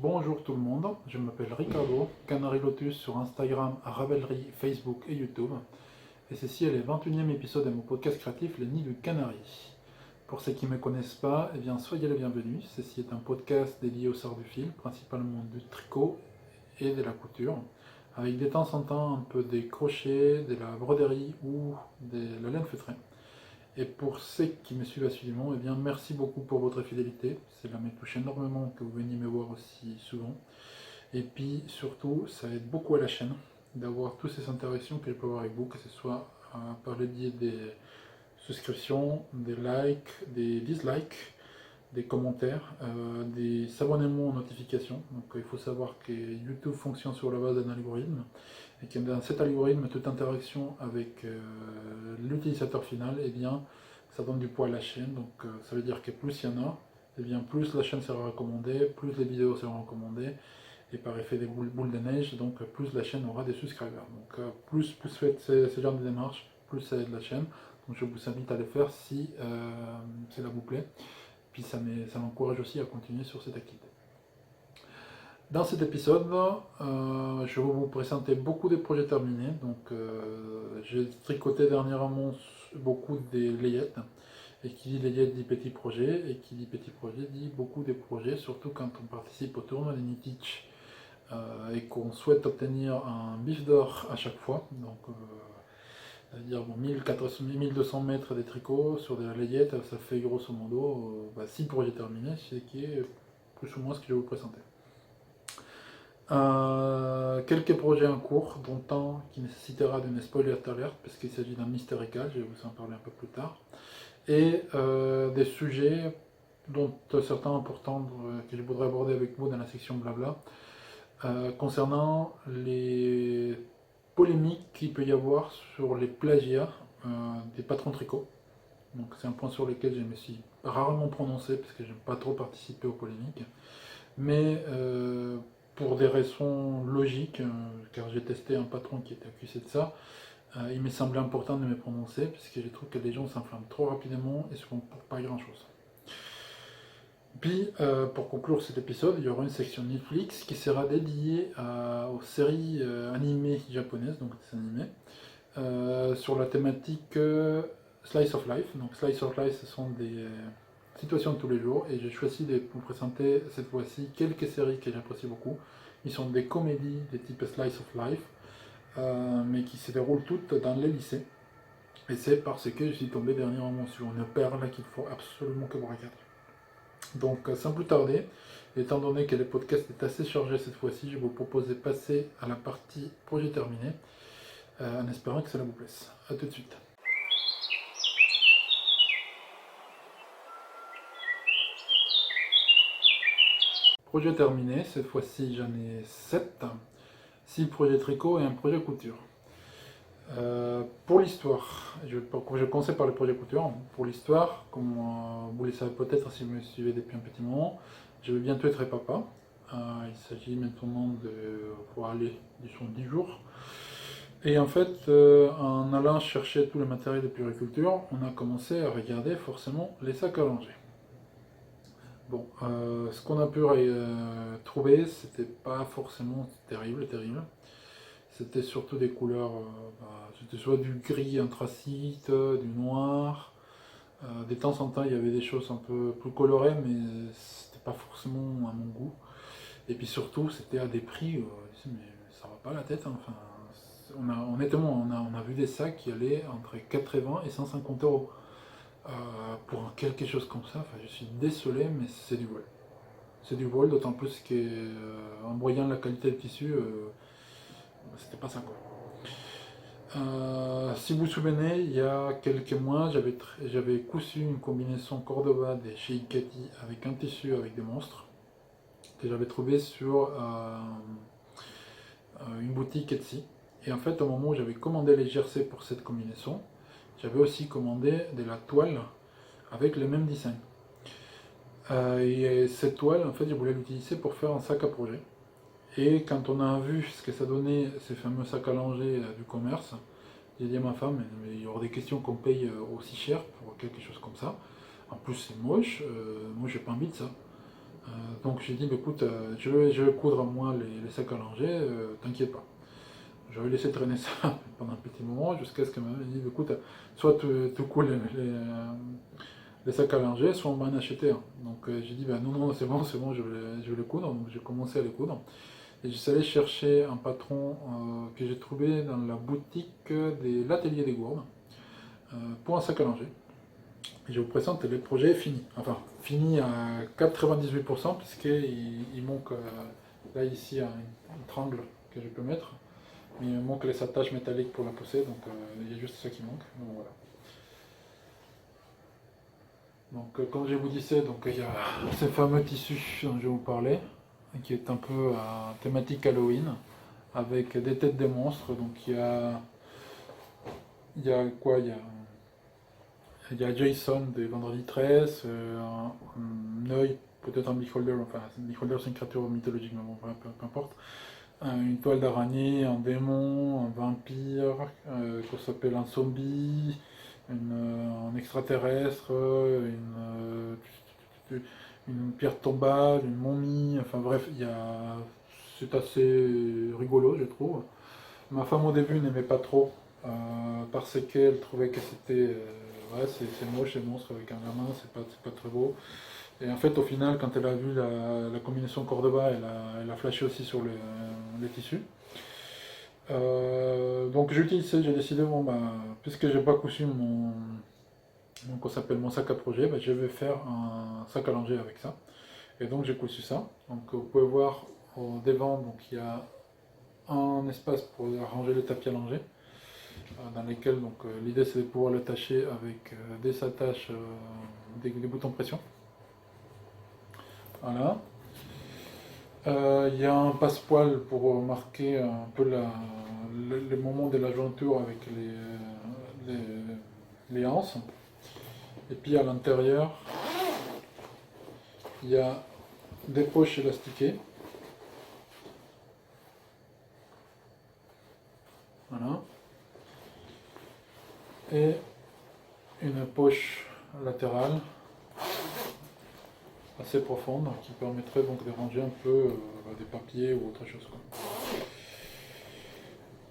Bonjour tout le monde, je m'appelle Ricardo, Canary Lotus sur Instagram, Ravelry, Facebook et YouTube. Et ceci est le 21e épisode de mon podcast créatif Les Nids du Canari. Pour ceux qui ne me connaissent pas, eh bien, soyez les bienvenus. Ceci est un podcast dédié au sort du fil, principalement du tricot et de la couture, avec de temps en temps un peu des crochets, de la broderie ou de la laine feutrée. Et pour ceux qui me suivent assidûment, eh bien, merci beaucoup pour votre fidélité. Cela me touche énormément que vous veniez me voir aussi souvent. Et puis surtout, ça aide beaucoup à la chaîne d'avoir toutes ces interactions que je peux avoir avec vous, que ce soit par le biais des souscriptions, des likes, des dislikes, des commentaires, des abonnements aux notifications. Donc il faut savoir que YouTube fonctionne sur la base d'un algorithme et que dans cet algorithme, toute interaction avec l'utilisateur final, eh bien, ça donne du poids à la chaîne. Donc ça veut dire que plus il y en a, eh bien, plus la chaîne sera recommandée, plus les vidéos seront recommandées, et par effet des boules de neige, donc plus la chaîne aura des subscribers. Donc plus vous faites ce genre de démarches, plus ça aide la chaîne. Donc je vous invite à le faire si cela vous plaît. Puis ça m'encourage aussi à continuer sur cette activité. Dans cet épisode, je vais vous présenter beaucoup de projets terminés. Donc, j'ai tricoté dernièrement beaucoup des layettes. Et qui dit layette dit petit projet. Et qui dit petit projet dit beaucoup de projets, surtout quand on participe au tournoi des Nitich et qu'on souhaite obtenir un bif d'or à chaque fois. Donc, c'est-à-dire 1200 mètres de tricot sur de la layette, ça fait grosso modo 6 projets terminés, ce qui est plus ou moins ce que je vais vous présenter. Quelques projets en cours, dont un qui nécessitera d'une spoiler alert, parce qu'il s'agit d'un mystérical, je vais vous en parler un peu plus tard, et des sujets dont certains importants que je voudrais aborder avec vous dans la section blabla, concernant les polémiques qu'il peut y avoir sur les plagiats des patrons tricot. Donc c'est un point sur lequel je me suis rarement prononcé, parce que j'aime pas trop participer aux polémiques, mais pour des raisons logiques, car j'ai testé un patron qui était accusé de ça, il me semblait important de me prononcer, puisque je trouve que les gens s'enflamment trop rapidement et souvent pour pas grand chose. Puis, pour conclure cet épisode, il y aura une section Netflix qui sera dédiée aux séries animées japonaises, donc des animés, sur la thématique Slice of Life. Donc Slice of Life, ce sont des situations de tous les jours, et j'ai choisi de vous présenter cette fois-ci quelques séries que j'apprécie beaucoup. Ils sont des comédies de type Slice of Life, mais qui se déroulent toutes dans les lycées. Et c'est parce que je suis tombé dernièrement sur une perle qu'il faut absolument que vous regardiez. Donc sans plus tarder, étant donné que le podcast est assez chargé cette fois-ci, je vous propose de passer à la partie projet terminé, en espérant que cela vous plaise. A tout de suite. Projet terminé, cette fois-ci j'en ai 7, 6 projets tricot et un projet couture. Pour l'histoire, je vais commencer par le projet couture. Pour l'histoire, comme vous le savez peut-être si vous me suivez depuis un petit moment, je vais bientôt être papa. Il s'agit maintenant pour aller, disons, 10 jours. Et en fait, en allant chercher tout le matériel de puriculture, on a commencé à regarder forcément les sacs à langer. Bon, ce qu'on a pu trouver, c'était pas forcément terrible. C'était surtout des couleurs, c'était soit du gris anthracite, du noir. De temps en temps, il y avait des choses un peu plus colorées, mais c'était pas forcément à mon goût. Et puis surtout, c'était à des prix, mais ça va pas la tête, hein. Enfin, honnêtement, on a vu des sacs qui allaient entre 80 et 150 euros. Pour quelque chose comme ça, enfin, je suis désolé, mais c'est du vol. C'est du vol, d'autant plus qu'en voyant la qualité du tissu, c'était pas ça quoi. Si vous vous souvenez, il y a quelques mois, j'avais cousu une combinaison Cordoba de chez Ikati avec un tissu avec des monstres que j'avais trouvé sur une boutique Etsy. Et en fait, au moment où j'avais commandé les jersey pour cette combinaison, j'avais aussi commandé de la toile avec le même design. Et cette toile, en fait, je voulais l'utiliser pour faire un sac à projet. Et quand on a vu ce que ça donnait, ces fameux sacs à langer du commerce, j'ai dit à ma femme, mais il y aura des questions qu'on paye aussi cher pour quelque chose comme ça. En plus, c'est moche, moi j'ai pas envie de ça. Donc j'ai dit, bah, écoute, je vais coudre moi les sacs à langer, t'inquiète pas. J'avais laissé traîner ça pendant un petit moment jusqu'à ce qu'elle m'ait dit, bah, écoute, soit tu couds les sacs à langer, soit on va en acheter un. Donc j'ai dit, bah, non, non, c'est bon, je vais les coudre. Donc j'ai commencé à les coudre. Et je suis allé chercher un patron que j'ai trouvé dans la boutique de l'atelier des gourdes pour un sac à langer. Et je vous présente le projet fini. Enfin, fini à 98% puisqu'il manque là ici un triangle que je peux mettre. Mais il me manque les attaches métalliques pour la pousser, donc il y a juste ça qui manque. Donc, voilà. Donc comme je vous disais, donc, il y a ce fameux tissu dont je vous parlais, qui est un peu thématique Halloween, avec des têtes de monstres. Donc il y a quoi? Il y a Jason de Vendredi 13, un œil, peut-être un beholder, enfin un beholder c'est une créature mythologique, mais bon, peu importe. Une toile d'araignée, un démon, un vampire, qu'on s'appelle un zombie, un extraterrestre, une pierre tombale, une momie, enfin bref, c'est assez rigolo, je trouve. Ma femme au début n'aimait pas trop, parce qu'elle trouvait que c'était, ouais, c'est moche, c'est monstre avec un gamin, c'est pas très beau. Et en fait, au final, quand elle a vu la combinaison Cordoba, elle a flashé aussi sur les tissus. Donc j'ai utilisé, j'ai décidé, bon, bah, puisque j'ai pas cousu qu'on s'appelle mon sac à projet, bah, je vais faire un sac à langer avec ça. Et donc j'ai cousu ça. Donc vous pouvez voir au devant, donc il y a un espace pour ranger les tapis à langer, dans lesquels donc l'idée c'est de pouvoir l'attacher avec des attaches, des boutons pression. Voilà. Il y a un passepoil pour marquer un peu le moment de la jointure avec les anses. Et puis à l'intérieur, il y a des poches élastiquées. Voilà. Et une poche latérale assez profonde qui permettrait donc de ranger un peu des papiers ou autre chose, quoi.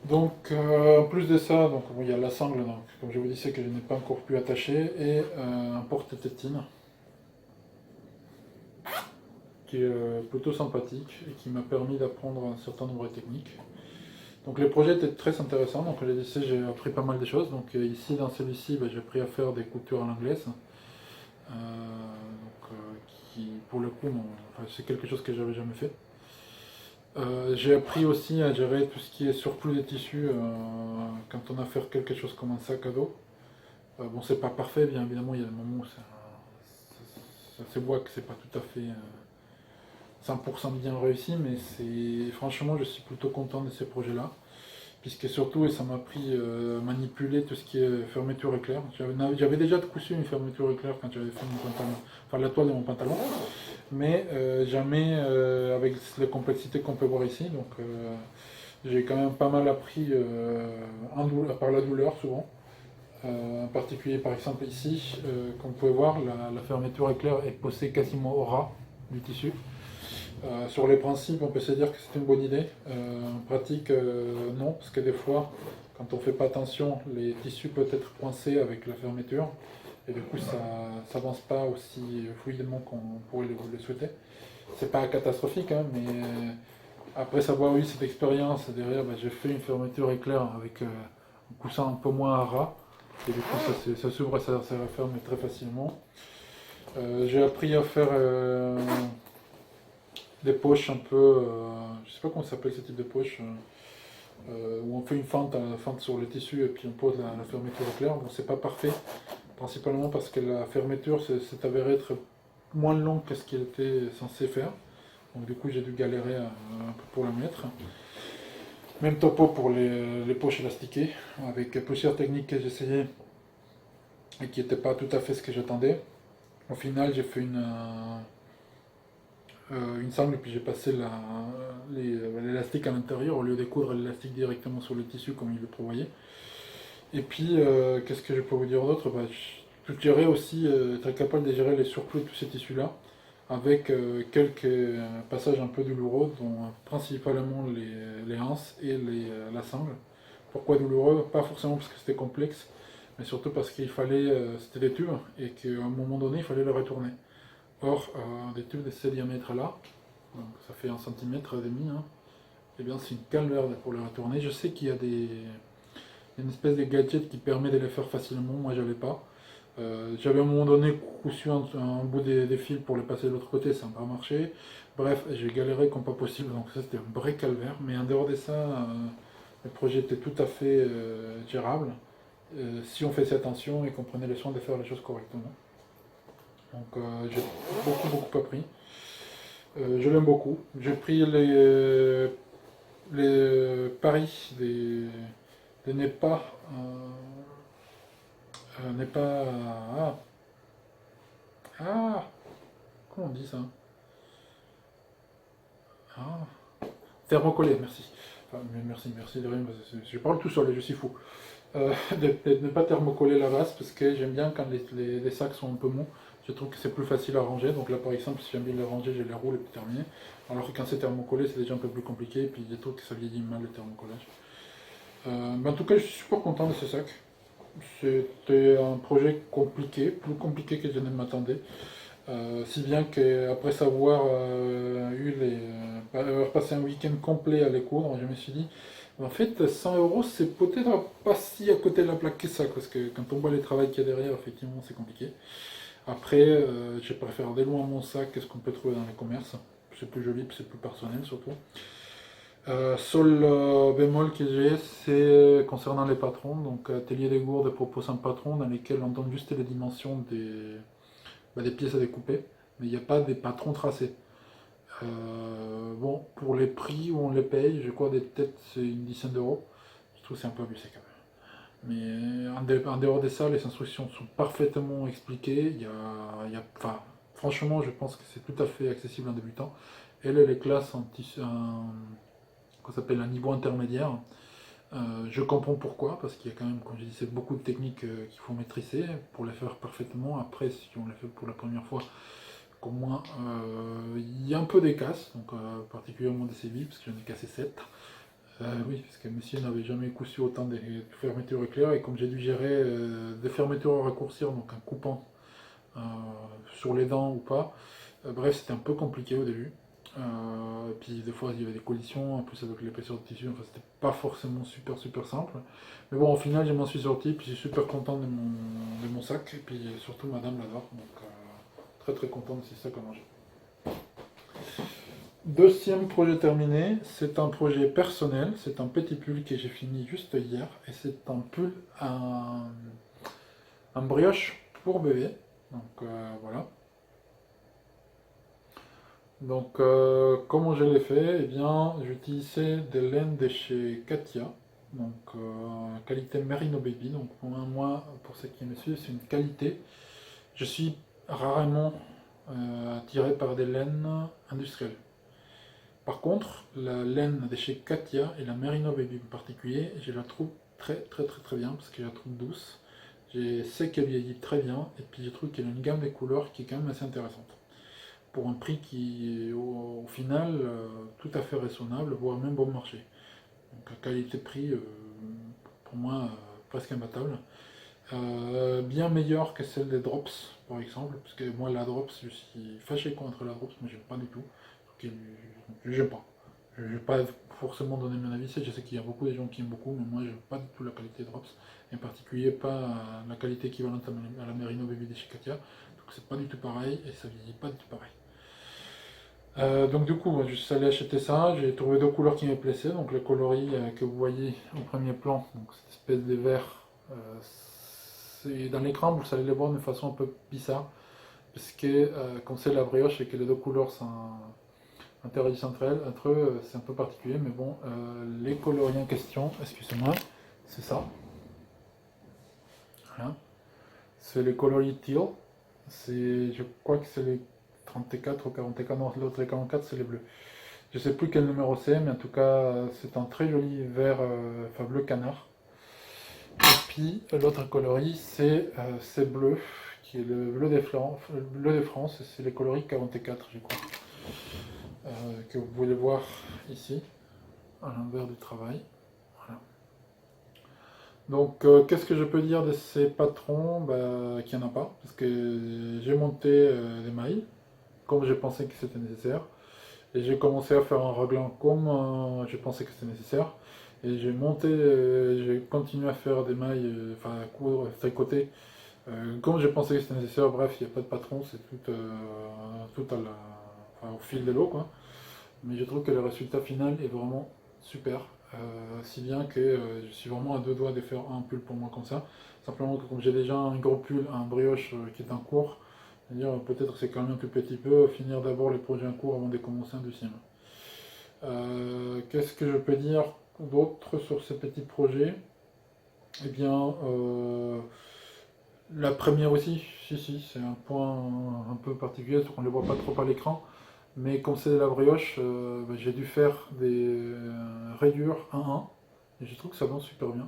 Donc en plus de ça, donc, bon, il y a la sangle, donc, comme je vous disais que je n'ai pas encore pu attacher, et un porte-tétine qui est plutôt sympathique et qui m'a permis d'apprendre un certain nombre de techniques. Donc le projet était très intéressant, donc j'ai appris pas mal de choses. Donc ici dans celui-ci, j'ai appris à faire des coutures à l'anglaise. Qui pour le coup, enfin, c'est quelque chose que j'avais jamais fait. J'ai appris aussi à gérer tout ce qui est surplus des tissus quand on a à faire quelque chose comme un sac à dos. Bon, c'est pas parfait, bien évidemment, il y a des moments où ça se voit que c'est pas tout à fait 100% bien réussi, mais franchement, je suis plutôt content de ces projets-là, puisque surtout, et ça m'a appris à manipuler tout ce qui est fermeture éclair. J'avais déjà cousu une fermeture éclair quand j'avais fait mon pantalon, enfin la toile de mon pantalon, mais jamais avec les complexités qu'on peut voir ici. Donc j'ai quand même pas mal appris par la douleur souvent. En particulier par exemple ici, comme vous pouvez voir, la fermeture éclair est posée quasiment au ras du tissu. Sur les principes, on peut se dire que c'est une bonne idée. En pratique, non, parce que des fois, quand on ne fait pas attention, les tissus peuvent être coincés avec la fermeture, et du coup, ça s'avance pas aussi fluidement qu'on pourrait le souhaiter. C'est pas catastrophique, hein, mais après avoir eu cette expérience derrière, j'ai fait une fermeture éclair avec un coussin un peu moins à ras, et du coup, ça s'ouvre et ça referme très facilement. J'ai appris à faire des poches un peu, je sais pas comment ça s'appelle ce type de poche, où on fait une fente sur le tissu et puis on pose la fermeture éclair. Bon, c'est pas parfait, principalement parce que la fermeture s'est avérée être moins longue que ce qu'il était censé faire. Donc du coup j'ai dû galérer un peu pour la mettre. Même topo pour les poches élastiquées, avec plusieurs techniques que j'essayais et qui n'étaient pas tout à fait ce que j'attendais. Au final j'ai fait une sangle et puis j'ai passé l'élastique à l'intérieur au lieu de coudre l'élastique directement sur le tissu comme il le prévoyait. Et puis qu'est-ce que je peux vous dire d'autre, je gérer aussi, être capable de gérer les surplus de tous ces tissus là, avec quelques passages un peu douloureux, dont principalement les anses et la sangle. Pourquoi douloureux? Pas forcément parce que c'était complexe, mais surtout parce qu'il fallait, c'était des tubes, et qu'à un moment donné, il fallait le retourner. Or, des tubes de ce diamètre-là, donc ça fait 1,5 cm, hein, et bien c'est une calvaire pour le retourner. Je sais qu'il y a une espèce de gadget qui permet de les faire facilement, moi j'avais pas. J'avais à un moment donné cousu un bout des fils pour les passer de l'autre côté, ça n'a pas marché. Bref, j'ai galéré comme pas possible, donc ça c'était un vrai calvaire. Mais en dehors de ça, le projet était tout à fait gérable, si on faisait attention et qu'on prenait le soin de faire les choses correctement. Donc j'ai beaucoup appris. Je l'aime beaucoup. J'ai pris les paris des NEPA. NEPA. Ah, ah, comment on dit ça? Ah, thermocollé, merci. Enfin, merci de rien, je parle tout seul et je suis fou. De ne pas thermocoller la vase parce que j'aime bien quand les sacs sont un peu mous. Je trouve que c'est plus facile à ranger. Donc là, par exemple, si j'aime bien les ranger, je les roule et puis terminé. Alors que quand c'est thermocollé, c'est déjà un peu plus compliqué. Et puis je trouve que ça vieillit mal le thermocollage. Mais en tout cas, je suis super content de ce sac. C'était un projet compliqué, plus compliqué que je ne m'attendais. Si bien qu'après avoir passé un week-end complet à les coudre, je me suis dit, en fait, 100 euros, c'est peut-être pas si à côté de la plaque que ça, parce que quand on voit les travaux qu'il y a derrière, effectivement, c'est compliqué. Après, je préfère de loin mon sac que ce qu'on peut trouver dans les commerces. C'est plus joli, c'est plus personnel surtout. Seul bémol que j'ai, c'est concernant les patrons. Donc, Atelier des Gourdes propose un patron dans lequel on donne juste les dimensions des pièces à découper, mais il n'y a pas des patrons tracés. Bon, pour les prix où on les paye, je crois des têtes c'est une dizaine d'euros. Je trouve que c'est un peu abusé quand même. Mais en dehors de ça, les instructions sont parfaitement expliquées. Enfin, franchement, je pense que c'est tout à fait accessible à un débutant. Elle les classes qu'on s'appelle un niveau intermédiaire. Je comprends pourquoi, parce qu'il y a quand même, comme je dis, c'est beaucoup de techniques qu'il faut maîtriser pour les faire parfaitement. Après, si on les fait pour la première fois, au moins, il y a un peu des casses, donc particulièrement des sévices, parce que j'en ai cassé 7. Oui, parce que monsieur n'avait jamais cousu autant de fermetures éclairs, et comme j'ai dû gérer des fermetures à raccourcir, donc en coupant sur les dents ou pas, bref, c'était un peu compliqué au début. Et puis des fois il y avait des collisions, en plus avec l'épaisseur de tissu, enfin c'était pas forcément super simple. Mais bon, au final, je m'en suis sorti, puis je suis super content de mon sac, et puis surtout madame l'adore, donc très content de ces sacs à manger. Deuxième projet terminé, c'est un projet personnel, c'est un petit pull que j'ai fini juste hier, et c'est un pull en brioche pour bébé. Donc voilà. Donc comment je l'ai fait? Eh bien, j'utilisais des laines de chez Katia, donc qualité Merino Baby. Donc moi, pour ceux qui me suivent, c'est une qualité. Je suis rarement attiré par des laines industrielles. Par contre, la laine de chez Katia et la Merino Baby en particulier, je la trouve très bien parce que je la trouve douce. Je sais qu'elle vieillit très bien, et puis je trouve qu'elle a une gamme de couleurs qui est quand même assez intéressante. Pour un prix qui est au final tout à fait raisonnable, voire même bon marché. Donc qualité-prix, pour moi, presque imbattable. Bien meilleure que celle des Drops, par exemple, parce que moi, la Drops, je suis fâché contre la Drops, mais j'aime pas du tout. J'aime pas. Je vais pas forcément donner mon avis, je sais qu'il y a beaucoup de gens qui aiment beaucoup, mais moi, j'aime pas du tout la qualité Drops, et en particulier pas la qualité équivalente à la Merino Baby de chez Katia. Donc c'est pas du tout pareil, et ça vieillit pas du tout pareil. Donc du coup, moi, je suis allé acheter ça, j'ai trouvé deux couleurs qui me plaisaient, donc le coloris que vous voyez au premier plan, donc cette espèce de vert, c'est dans l'écran vous allez les voir de façon un peu bizarre, parce que comme c'est la brioche et que les deux couleurs sont interagissent entre eux, c'est un peu particulier, mais bon, les coloris en question, excusez-moi, c'est ça, voilà. C'est les coloris teal, je crois que c'est les 34 ou 44, non l'autre les 44 c'est les bleus. Je sais plus quel numéro c'est, mais en tout cas c'est un très joli vert, enfin bleu canard. Et puis l'autre coloris c'est bleu, qui est le bleu de France, et c'est les coloris 44, je crois, que vous pouvez voir ici, à l'envers du travail. Voilà. Donc, qu'est-ce que je peux dire de ces patrons? Qu'il n'y en a pas, parce que j'ai monté des mailles, comme j'ai pensé que c'était nécessaire, et j'ai commencé à faire un raglan comme j'ai pensé que c'était nécessaire, et j'ai continué à faire des mailles, enfin à coudre, tricoter, comme j'ai pensé que c'était nécessaire. Bref, il n'y a pas de patron, c'est tout au fil de l'eau, quoi. Mais je trouve que le résultat final est vraiment super. Si bien que je suis vraiment à deux doigts de faire un pull pour moi comme ça. Simplement que comme j'ai déjà un gros pull, un brioche qui est en cours, c'est-à-dire peut-être c'est quand même un tout petit peu, finir d'abord les projets en cours avant de commencer un deuxième. Qu'est-ce que je peux dire d'autre sur ces petits projets? Eh bien, la première aussi, si, c'est un point un peu particulier, parce qu'on ne le voit pas trop à l'écran. Mais comme c'est de la brioche, j'ai dû faire des rayures 1-1. Et je trouve que ça donne super bien.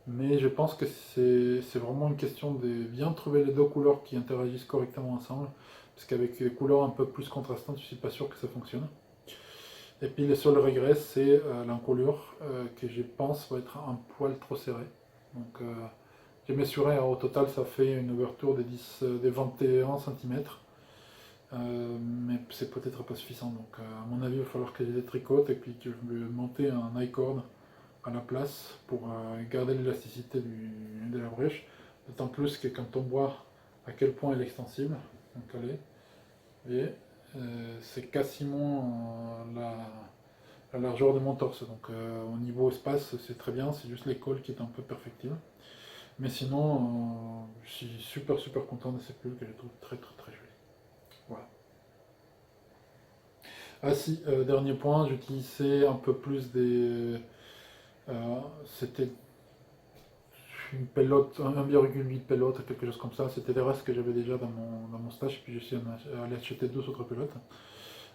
Mais je pense que c'est vraiment une question de bien trouver les deux couleurs qui interagissent correctement ensemble. Parce qu'avec les couleurs un peu plus contrastantes, je ne suis pas sûr que ça fonctionne. Et puis le seul regret, c'est l'encolure, que je pense va être un poil trop serré. Donc j'ai mesuré, au total ça fait une ouverture de 21 cm. Mais c'est peut-être pas suffisant, donc à mon avis il va falloir que je les tricote et puis que je vais monter un I-cord à la place pour garder l'élasticité de la brèche, d'autant plus que quand on voit à quel point elle est extensible, donc allez, vous voyez, c'est quasiment la largeur de mon torse, donc au niveau espace c'est très bien, c'est juste l'école qui est un peu perfectible, mais sinon je suis super content de ces pulls que je trouve très jolis. Voilà. Ah si, dernier point, j'utilisais un peu plus c'était une pelote, 1,8 pelote, quelque chose comme ça. C'était des restes que j'avais déjà dans mon stage, puis je suis allé acheter deux autres pelotes.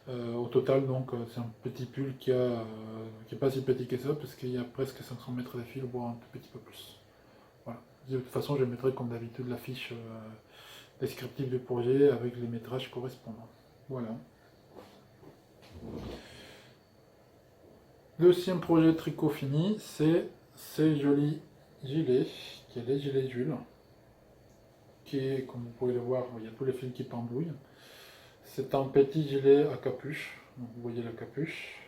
Au total, donc, c'est un petit pull qui est pas si petit que ça, parce qu'il y a presque 500 mètres de fil, voire un tout petit peu plus. Voilà. De toute façon, je mettrai comme d'habitude la fiche descriptive du projet avec les métrages correspondants. Voilà. Deuxième projet tricot fini, c'est ces jolis gilets, qui est les gilets Jules, qui est, comme vous pouvez le voir, il y a tous les fils qui pendouillent. C'est un petit gilet à capuche, donc vous voyez la capuche,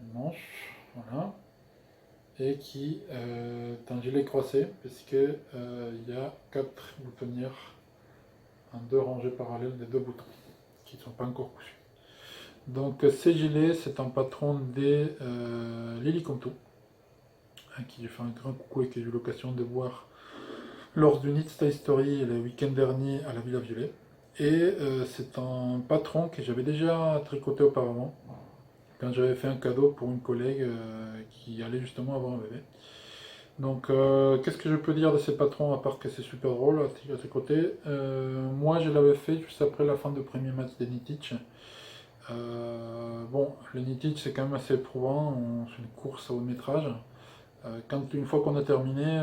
une manche, voilà, et qui est un gilet croisé, puisque il y a 4 boutonnières en 2 rangées parallèles des 2 boutons, qui ne sont pas encore cousus. Donc ces gilets, c'est un patron des Lily Conto, à qui j'ai fait un grand coucou et que j'ai eu l'occasion de voir lors du Knit Style Story le week-end dernier à la Villa Violet. Et c'est un patron que j'avais déjà tricoté auparavant, quand j'avais fait un cadeau pour une collègue qui allait justement avoir un bébé. Donc qu'est-ce que je peux dire de ces patrons à part que c'est super drôle à tricoter. Moi je l'avais fait juste après la fin du premier match des Knitich. Bon, le Knitich c'est quand même assez éprouvant, c'est une course au métrage. Une fois qu'on a terminé,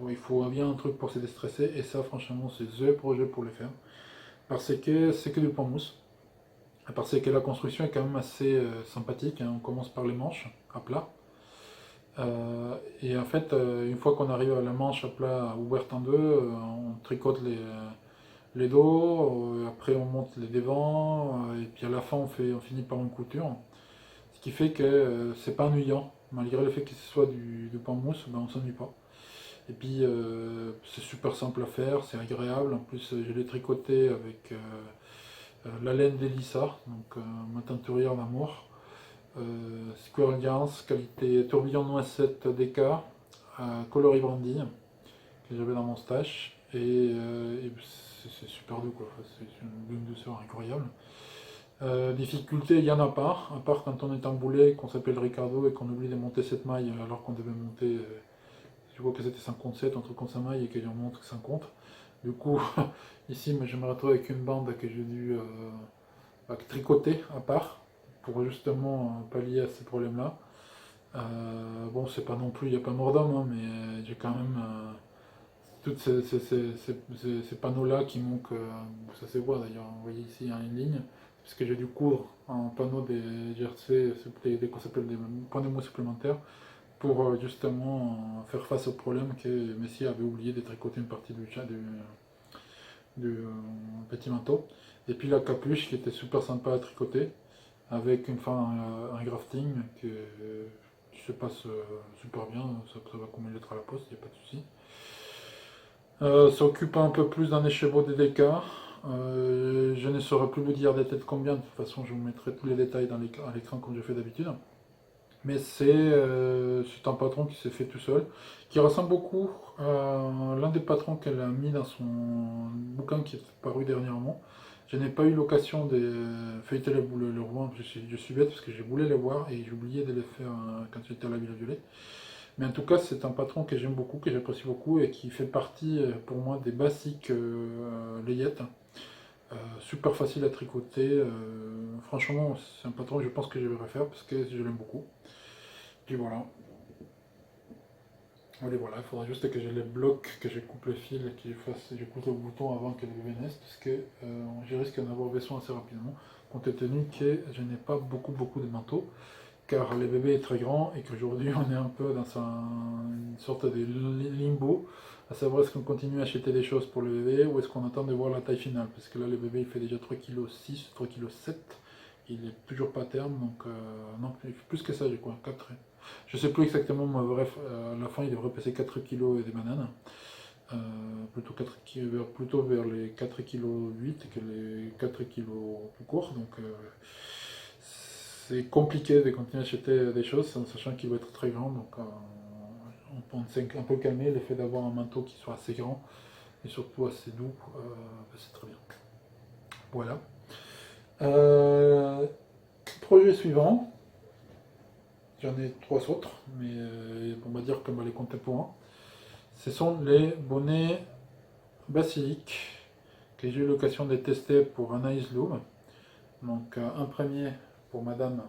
il faut bien un truc pour se déstresser, et ça franchement c'est THE projet pour le faire. Parce que c'est que du pan mousse. Parce que la construction est quand même assez sympathique, hein. On commence par les manches à plat. Et en fait, une fois qu'on arrive à la manche à plat ouverte en deux, on tricote les dos, après on monte les devants, et puis à la fin on finit par une couture. Ce qui fait que c'est pas ennuyant, malgré le fait que ce soit du pan mousse, on s'ennuie pas. Et puis c'est super simple à faire, c'est agréable. En plus, je l'ai tricoté avec la laine d'Elissa, donc ma teinturière d'amour. Squirrel Yarns, qualité tourbillon noisette DK, coloris brandy, que j'avais dans mon stash. Et c'est super doux, quoi. C'est une douceur incroyable. Difficulté, il n'y en a pas, à part quand on est en boulet, qu'on s'appelle Ricardo et qu'on oublie de monter cette maille alors qu'on devait monter. Je vois que c'était 57 entre compte sa maille et qu'il en montre 50. Du coup, ici, je me retrouve avec une bande que j'ai dû tricoter à part pour justement pallier à ces problèmes-là. Bon, c'est pas non plus, il n'y a pas mort d'homme, hein, mais j'ai quand même toutes ces panneaux-là qui manquent, ça se voit d'ailleurs, vous voyez ici en une ligne, puisque j'ai dû coudre un panneau des GRC, des qu'on s'appelle des points de mots supplémentaires, pour justement faire face au problème que Messi avait oublié de tricoter une partie du petit manteau. Et puis la capuche qui était super sympa à tricoter, avec un grafting qui se passe super bien, ça va comme une lettre à la poste, il n'y a pas de souci. Ça occupe un peu plus d'un écheveau des décas. Je ne saurais plus vous dire des têtes combien, de toute façon je vous mettrai tous les détails à l'écran comme je fais d'habitude. Mais c'est un patron qui s'est fait tout seul, qui ressemble beaucoup à l'un des patrons qu'elle a mis dans son bouquin qui est paru dernièrement. Je n'ai pas eu l'occasion de feuilleter le roman, je suis bête parce que j'ai voulu les voir et j'ai oublié de les faire quand j'étais à la Villa Violet. Mais en tout cas, c'est un patron que j'aime beaucoup, que j'apprécie beaucoup et qui fait partie pour moi des basiques layettes. Super facile à tricoter. Franchement, c'est un patron que je pense que je vais refaire parce que je l'aime beaucoup. Puis voilà. Allez, voilà, il faudra juste que je les bloque, que je coupe le fil et que je coupe le bouton avant que le bébé naisse, parce que je risque d'en avoir besoin assez rapidement, compte tenu que je n'ai pas beaucoup de manteaux, car le bébé est très grand et qu'aujourd'hui on est un peu dans une sorte de limbo, à savoir est-ce qu'on continue à acheter des choses pour le bébé ou est-ce qu'on attend de voir la taille finale, parce que là le bébé il fait déjà 3,6 kg, 3,7 kg, il n'est toujours pas à terme, donc non, plus que ça, j'ai quoi, 4. Je sais plus exactement, mais bref, à la fin il devrait passer 4 kg et des bananes. Plutôt, plutôt vers les 4,8 kg que les 4 kg tout court. Donc c'est compliqué de continuer à acheter des choses en sachant qu'il va être très grand. Donc on peut un peu calmer l'effet d'avoir un manteau qui soit assez grand et surtout assez doux. C'est très bien. Voilà. Projet suivant. J'en ai 3 autres, mais on va dire qu'on va les compter pour un. Ce sont les bonnets basilic que j'ai eu l'occasion de tester pour Anaïs Loom. Donc un premier pour madame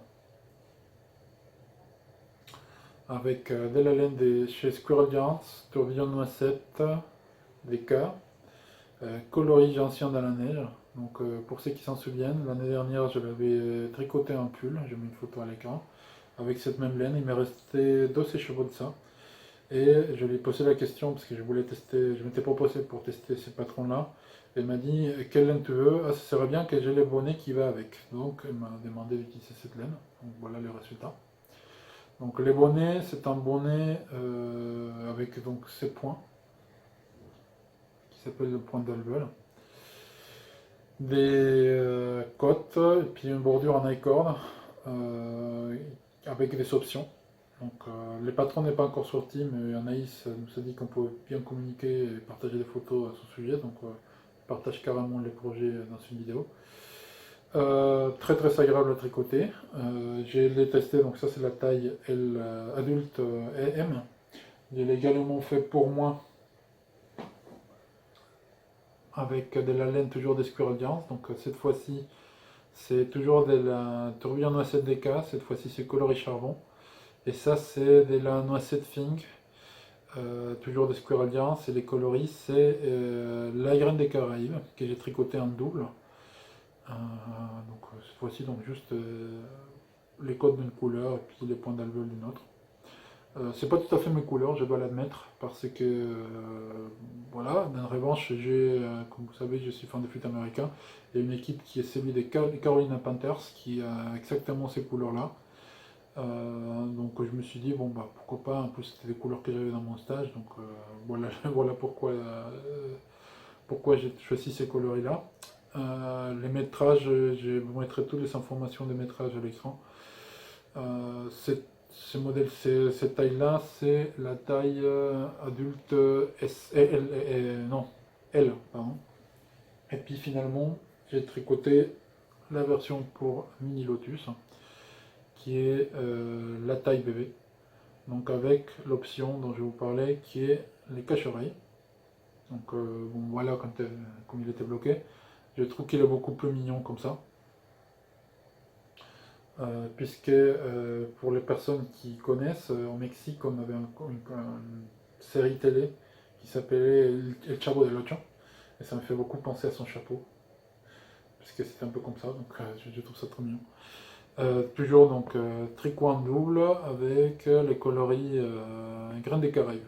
avec de la laine chez Squirrel Yarns, tourbillon noisette, des cas, coloris ancien dans la neige. Donc pour ceux qui s'en souviennent, l'année dernière je l'avais tricoté un pull, j'ai mis une photo à l'écran, avec cette même laine, il m'est resté 2 écheveaux de ça. Et je lui ai posé la question parce que je voulais tester, je m'étais proposé pour tester ces patrons-là. Elle m'a dit quelle laine tu veux? Ah, ça serait bien que j'ai le bonnet qui va avec. Donc elle m'a demandé d'utiliser cette laine. Donc voilà le résultat. Donc les bonnets, c'est un bonnet avec donc ces points qui s'appelle le point d'Alvel. Des côtes et puis une bordure en I-cord avec des options. Donc les patrons n'est pas encore sorti, mais Anaïs nous a dit qu'on pouvait bien communiquer et partager des photos à son sujet, donc je partage carrément les projets dans une vidéo. Très agréable à tricoter. Je l'ai testé, donc ça c'est la taille L adulte et M. Je l'ai également fait pour moi avec de la laine toujours des Squirrel Yarns, donc cette fois-ci c'est toujours de la tourbillon noisette DK, cette fois-ci c'est coloris charbon. Et ça, c'est de la noisette Fink, toujours de Squirrel Yarns. Et les coloris, c'est la graine des Caraïbes, que j'ai tricoté en double. Donc cette fois-ci, donc juste les codes d'une couleur et puis les points d'alvéole d'une autre. C'est pas tout à fait mes couleurs, je dois l'admettre, parce que voilà, en revanche, comme vous savez, je suis fan de foot américain, et une équipe qui est celle des Carolina Panthers, qui a exactement ces couleurs-là. Donc je me suis dit, bon bah pourquoi pas, en plus c'était des couleurs que j'avais dans mon stage, donc voilà, voilà pourquoi j'ai choisi ces coloris-là. Les métrages, je vous mettrai toutes les informations des métrages à l'écran. Ce modèle, cette taille-là, c'est la taille adulte non, L, pardon. Et puis finalement, j'ai tricoté la version pour Mini Lotus, qui est la taille bébé. Donc avec l'option dont je vous parlais, qui est les cache-oreilles. Donc bon, voilà, comme il était bloqué, je trouve qu'il est beaucoup plus mignon comme ça. Puisque pour les personnes qui connaissent, au Mexique, on avait une série télé qui qui s'appelait El Chavo del Ocho, et ça me fait beaucoup penser à son chapeau, parce que c'était un peu comme ça, donc je trouve ça très mignon. Toujours donc tricot en double avec les coloris Graines des Caraïbes.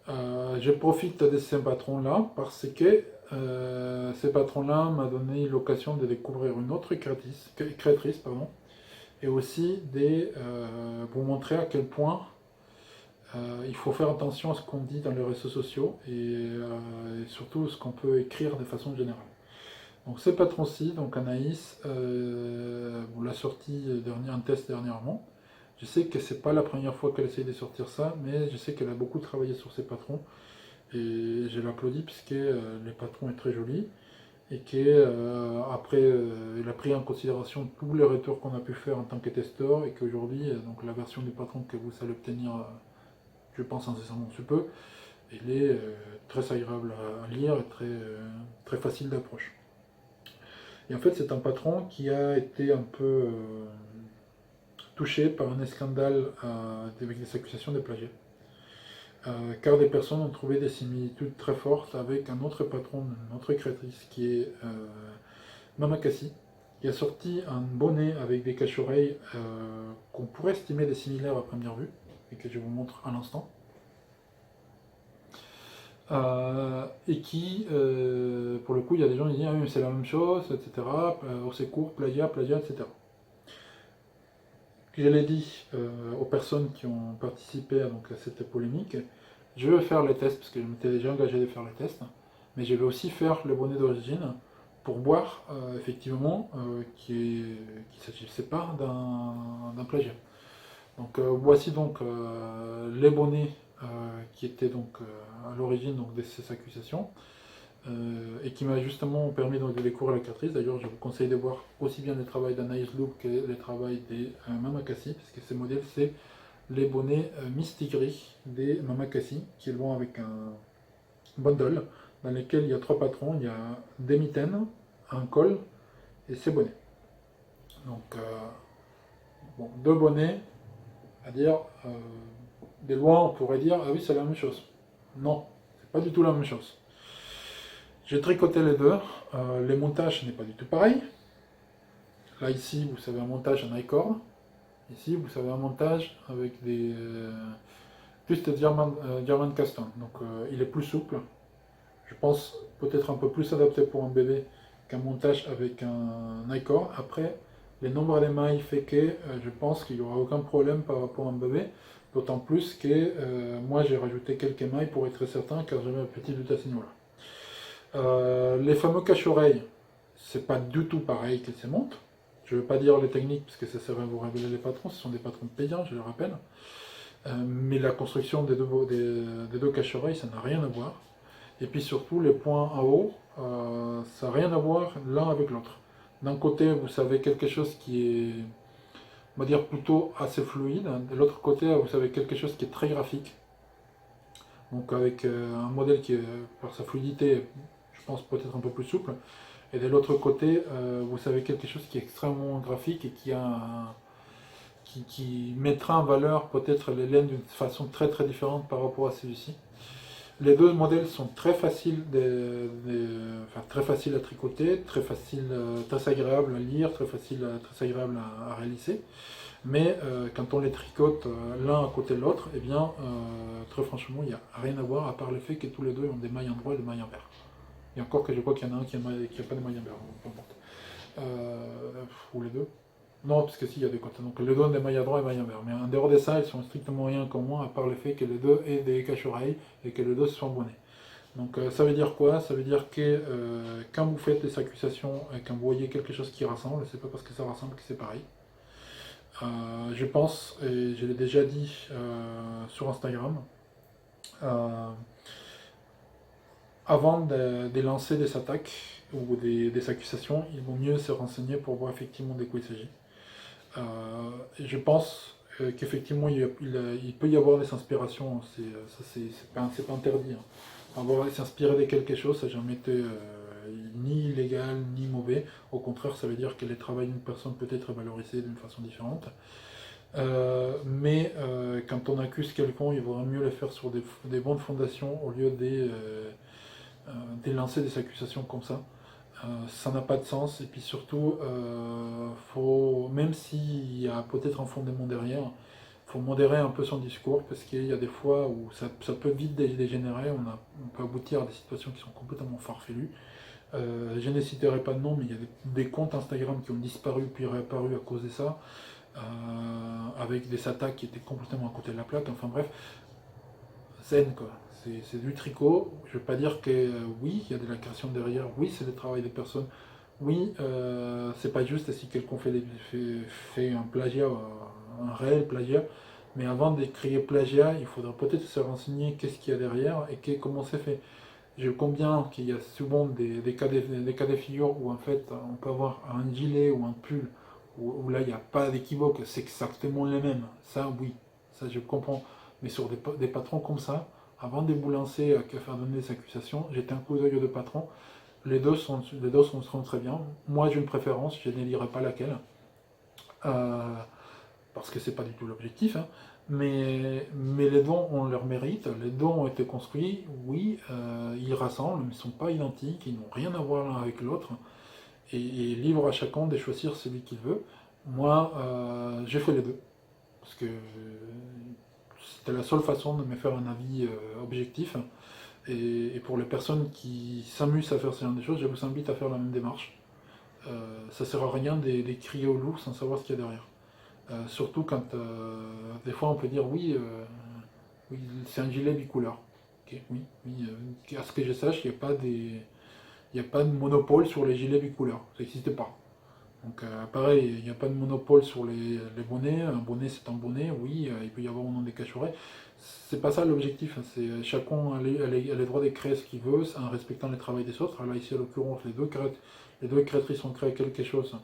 Je profite de ces patrons-là parce que ces patrons-là m'ont donné l'occasion de découvrir une autre créatrice pardon, et aussi de vous montrer à quel point il faut faire attention à ce qu'on dit dans les réseaux sociaux et surtout ce qu'on peut écrire de façon générale. Donc ces patrons-ci, donc Anaïs, vous l'a sorti un test dernièrement. Je sais que c'est pas la première fois qu'elle essaye de sortir ça, mais je sais qu'elle a beaucoup travaillé sur ses patrons. Et je l'applaudis puisque le patron est très joli. Et qu'après, elle a pris en considération tous les retours qu'on a pu faire en tant que testeur. Et qu'aujourd'hui, donc la version du patron que vous allez obtenir, je pense incessamment sous peu, elle est très agréable à lire et très facile d'approche. Et en fait, c'est un patron qui a été un peu touché par un scandale avec des accusations de plagiat. Car des personnes ont trouvé des similitudes très fortes avec un autre patron, une autre créatrice qui est Mama Cassie, qui a sorti un bonnet avec des cache-oreilles qu'on pourrait estimer des similaires à première vue, et que je vous montre à l'instant. Et qui, pour le coup, il y a des gens qui disent ah, oui, c'est la même chose, etc. Au secours, plagiat, etc. Je l'ai dit aux personnes qui ont participé donc, à cette polémique, je vais faire les tests, parce que je m'étais déjà engagé de faire les tests, mais je vais aussi faire le bonnet d'origine pour voir effectivement qu'il ne s'agissait pas d'un plagiat. Donc voici donc les bonnets qui étaient donc à l'origine de ces accusations. Et qui m'a justement permis donc, de découvrir la créatrice. D'ailleurs, je vous conseille de voir aussi bien les travaux d'Anaïs Loop que les travaux des Mama Cassie, parce que ces modèles, c'est les bonnets Mistigris des Mama Cassie, qui vont avec un bundle dans lequel il y a 3 patrons. Il y a des mitaines, un col et ces bonnets. Donc, bon, 2 bonnets, à dire, de loin, on pourrait dire, ah oui, c'est la même chose. Non, c'est pas du tout la même chose. J'ai tricoté les deux, les montages n'est pas du tout pareil. Là ici vous savez un montage en I-cord, ici vous savez un montage avec des plus de German cast-on, donc il est plus souple, je pense peut-être un peu plus adapté pour un bébé qu'un montage avec un I-cord. Après les nombres des mailles fait que je pense qu'il n'y aura aucun problème par rapport à un bébé, d'autant plus que moi j'ai rajouté quelques mailles pour être certain car j'avais un petit doute à ce niveau-là. Les fameux cache-oreilles, c'est pas du tout pareil que ces montres. Je ne veux pas dire les techniques parce que ça serait vous révéler les patrons, ce sont des patrons payants, je le rappelle. Mais la construction des deux cache-oreilles, ça n'a rien à voir. Et puis surtout, les points en haut, ça n'a rien à voir l'un avec l'autre. D'un côté, vous savez quelque chose qui est, on va dire, plutôt assez fluide. De l'autre côté, vous savez quelque chose qui est très graphique. Donc avec un modèle qui, par sa fluidité, je pense peut-être un peu plus souple. Et de l'autre côté, vous savez quelque chose qui est extrêmement graphique et qui mettra en valeur peut-être les laines d'une façon très très différente par rapport à celui-ci. Les deux modèles sont très faciles, très faciles à tricoter, très agréables à lire, très agréables à réaliser. Mais quand on les tricote l'un à côté de l'autre, eh bien, très franchement, il n'y a rien à voir à part le fait que tous les deux ont des mailles en droit et des mailles en vert. Et encore que je crois qu'il y en a un qui n'a pas de mailles en vert, peu importe. Ou les deux. Non, parce que si, il y a des côtés. Donc les deux ont des mailles à droit et mailles en vert. Mais en dehors de ça, ils sont strictement rien commun à part le fait que les deux aient des cache-oreilles et que les deux soient bonnets. Donc ça veut dire quoi? Ça veut dire que quand vous faites des accusations et quand vous voyez quelque chose qui rassemble, c'est pas parce que ça rassemble que c'est pareil. Je pense, et je l'ai déjà dit sur Instagram, avant de lancer des attaques ou des accusations, il vaut mieux se renseigner pour voir effectivement de quoi il s'agit. Et je pense qu'effectivement il peut y avoir des inspirations, c'est pas interdit. S'inspirer de quelque chose, ça n'a jamais été ni illégal ni mauvais. Au contraire, ça veut dire que le travail d'une personne peut être valorisé d'une façon différente. Quand on accuse quelqu'un, il vaudrait mieux le faire sur des bonnes fondations au lieu d'élancer des accusations comme ça. Ça n'a pas de sens. Et puis surtout, même s'il y a peut-être un fondement derrière, il faut modérer un peu son discours parce qu'il y a des fois où ça peut vite dégénérer. On peut aboutir à des situations qui sont complètement farfelues. Je ne citerai pas de nom, mais il y a des comptes Instagram qui ont disparu puis réapparu à cause de ça, avec des attaques qui étaient complètement à côté de la plaque. Enfin bref, zen quoi. C'est du tricot. Je ne veux pas dire que oui, il y a de la création derrière, oui, c'est le travail des personnes, oui, c'est pas juste si quelqu'un fait un plagiat, un réel plagiat, mais avant d'écrire plagiat, il faudra peut-être se renseigner qu'est-ce qu'il y a derrière et comment c'est fait. Je comprends qu'il y a souvent des cas de figure où en fait on peut avoir un gilet ou un pull où là il n'y a pas d'équivoque, c'est exactement les mêmes. Ça oui, ça je comprends. Mais sur des patrons comme ça, avant de vous lancer à faire donner des accusations, j'étais un coup d'œil de patron. Les deux sont très bien. Moi j'ai une préférence, je ne dirai pas laquelle. Euh, Parce que c'est pas du tout l'objectif, hein. Mais les dons ont leur mérite, les dons ont été construits, oui, ils rassemblent, mais ils ne sont pas identiques, ils n'ont rien à voir l'un avec l'autre, et libre à chacun de choisir celui qu'il veut. Moi, j'ai fait les deux, parce que c'était la seule façon de me faire un avis objectif, et pour les personnes qui s'amusent à faire ce genre de choses, je vous invite à faire la même démarche. Ça ne sert à rien de crier au loup sans savoir ce qu'il y a derrière. Surtout quand des fois on peut dire oui, oui c'est un gilet bicouleur. Ok, oui, oui, à ce que je sache, il n'y a pas de monopole sur les gilets bicouleurs. Ça n'existe pas. Donc pareil, il n'y a pas de monopole sur les bonnets. Un bonnet c'est un bonnet, oui, il peut y avoir au nom des cachorets. C'est pas ça l'objectif, hein. C'est chacun a les droits de créer ce qu'il veut en respectant le travail des autres. Alors là ici à l'occurrence les deux créatrices ont créé quelque chose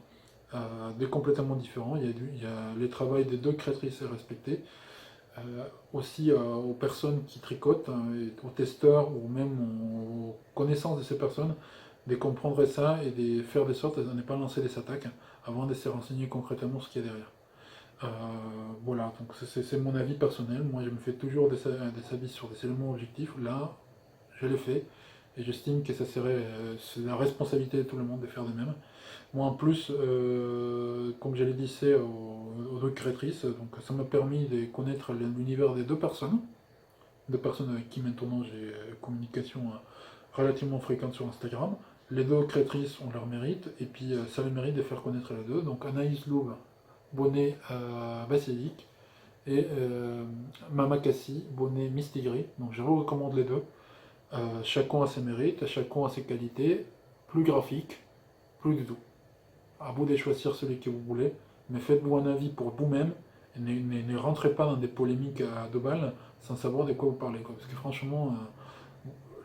de complètement différent. Il y a le travail des deux créatrices à respecter. Aussi aux personnes qui tricotent, hein, aux testeurs ou même aux connaissances de ces personnes, de comprendre ça et de faire de sorte de ne pas lancer des attaques avant de se renseigner concrètement ce qu'il y a derrière. Euh, voilà, donc c'est mon avis personnel. Moi, je me fais toujours des avis sur des éléments objectifs. Là, je l'ai fait et j'estime que c'est la responsabilité de tout le monde de faire de même. Moi, en plus, comme je l'ai dit, c'est aux deux créatrices, donc ça m'a permis de connaître l'univers des deux personnes avec qui maintenant j'ai communication relativement fréquente sur Instagram. Les deux créatrices ont leur mérite, et puis ça le mérite de faire connaître les deux. Donc Anaïs Louvre, bonnet basilic, et Mama Cassie, bonnet mistigris. Donc je vous recommande les deux. Chacun a ses mérites, chacun a ses qualités, plus graphiques, plus du tout. À vous de choisir celui que vous voulez, mais faites-vous un avis pour vous-même et ne rentrez pas dans des polémiques à deux balles sans savoir de quoi vous parlez. Parce que franchement,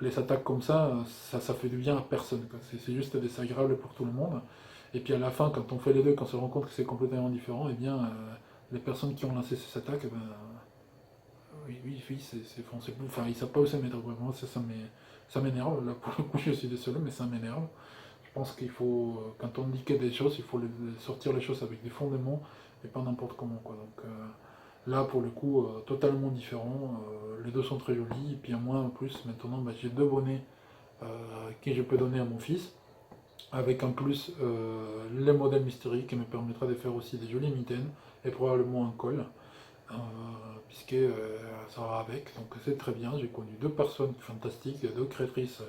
les attaques comme ça fait du bien à personne. C'est juste désagréable pour tout le monde. Et puis à la fin, quand on fait les deux, quand on se rend compte que c'est complètement différent, et bien les personnes qui ont lancé ces attaques, eh ben, oui, enfin, ils ne savent pas où ça m'énerve vraiment, ça m'énerve. Là pour le coup, je suis désolé, mais ça m'énerve. Je pense qu'il faut, quand on dit que des choses, il faut sortir les choses avec des fondements et pas n'importe comment, quoi. Donc là, pour le coup, totalement différent. Les deux sont très jolis. Et puis à moi, en plus, maintenant, bah, j'ai deux bonnets que je peux donner à mon fils, avec en plus les modèles mystériques qui me permettra de faire aussi des jolies mitaines et probablement un col, euh, puisque ça va avec. Donc c'est très bien. J'ai connu deux personnes fantastiques, deux créatrices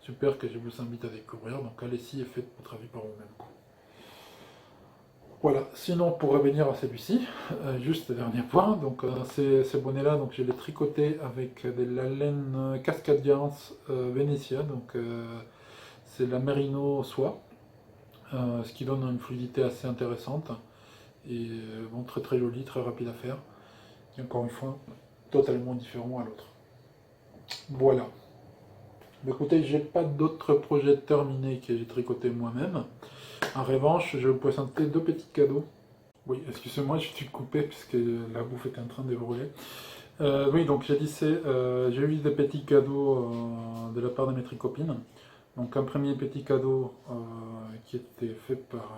super que je vous invite à découvrir. Donc allez-y et faites votre avis par vous-même. Voilà, sinon pour revenir à celui-ci, juste dernier point, donc ces bonnets-là, donc je les tricoté avec de la laine Cascadians Venetia, donc c'est la Merino soie, ce qui donne une fluidité assez intéressante et bon, très très joli, très rapide à faire, et encore une fois, totalement différent à l'autre. Voilà. Mais écoutez, j'ai pas d'autres projets terminés que j'ai tricoté moi-même. En revanche, je vais vous présenter deux petits cadeaux. Oui, excusez-moi, je suis coupé puisque la bouffe est en train de brûler. Oui, donc j'ai eu des petits cadeaux de la part de mes tricopines. Donc un premier petit cadeau qui était fait par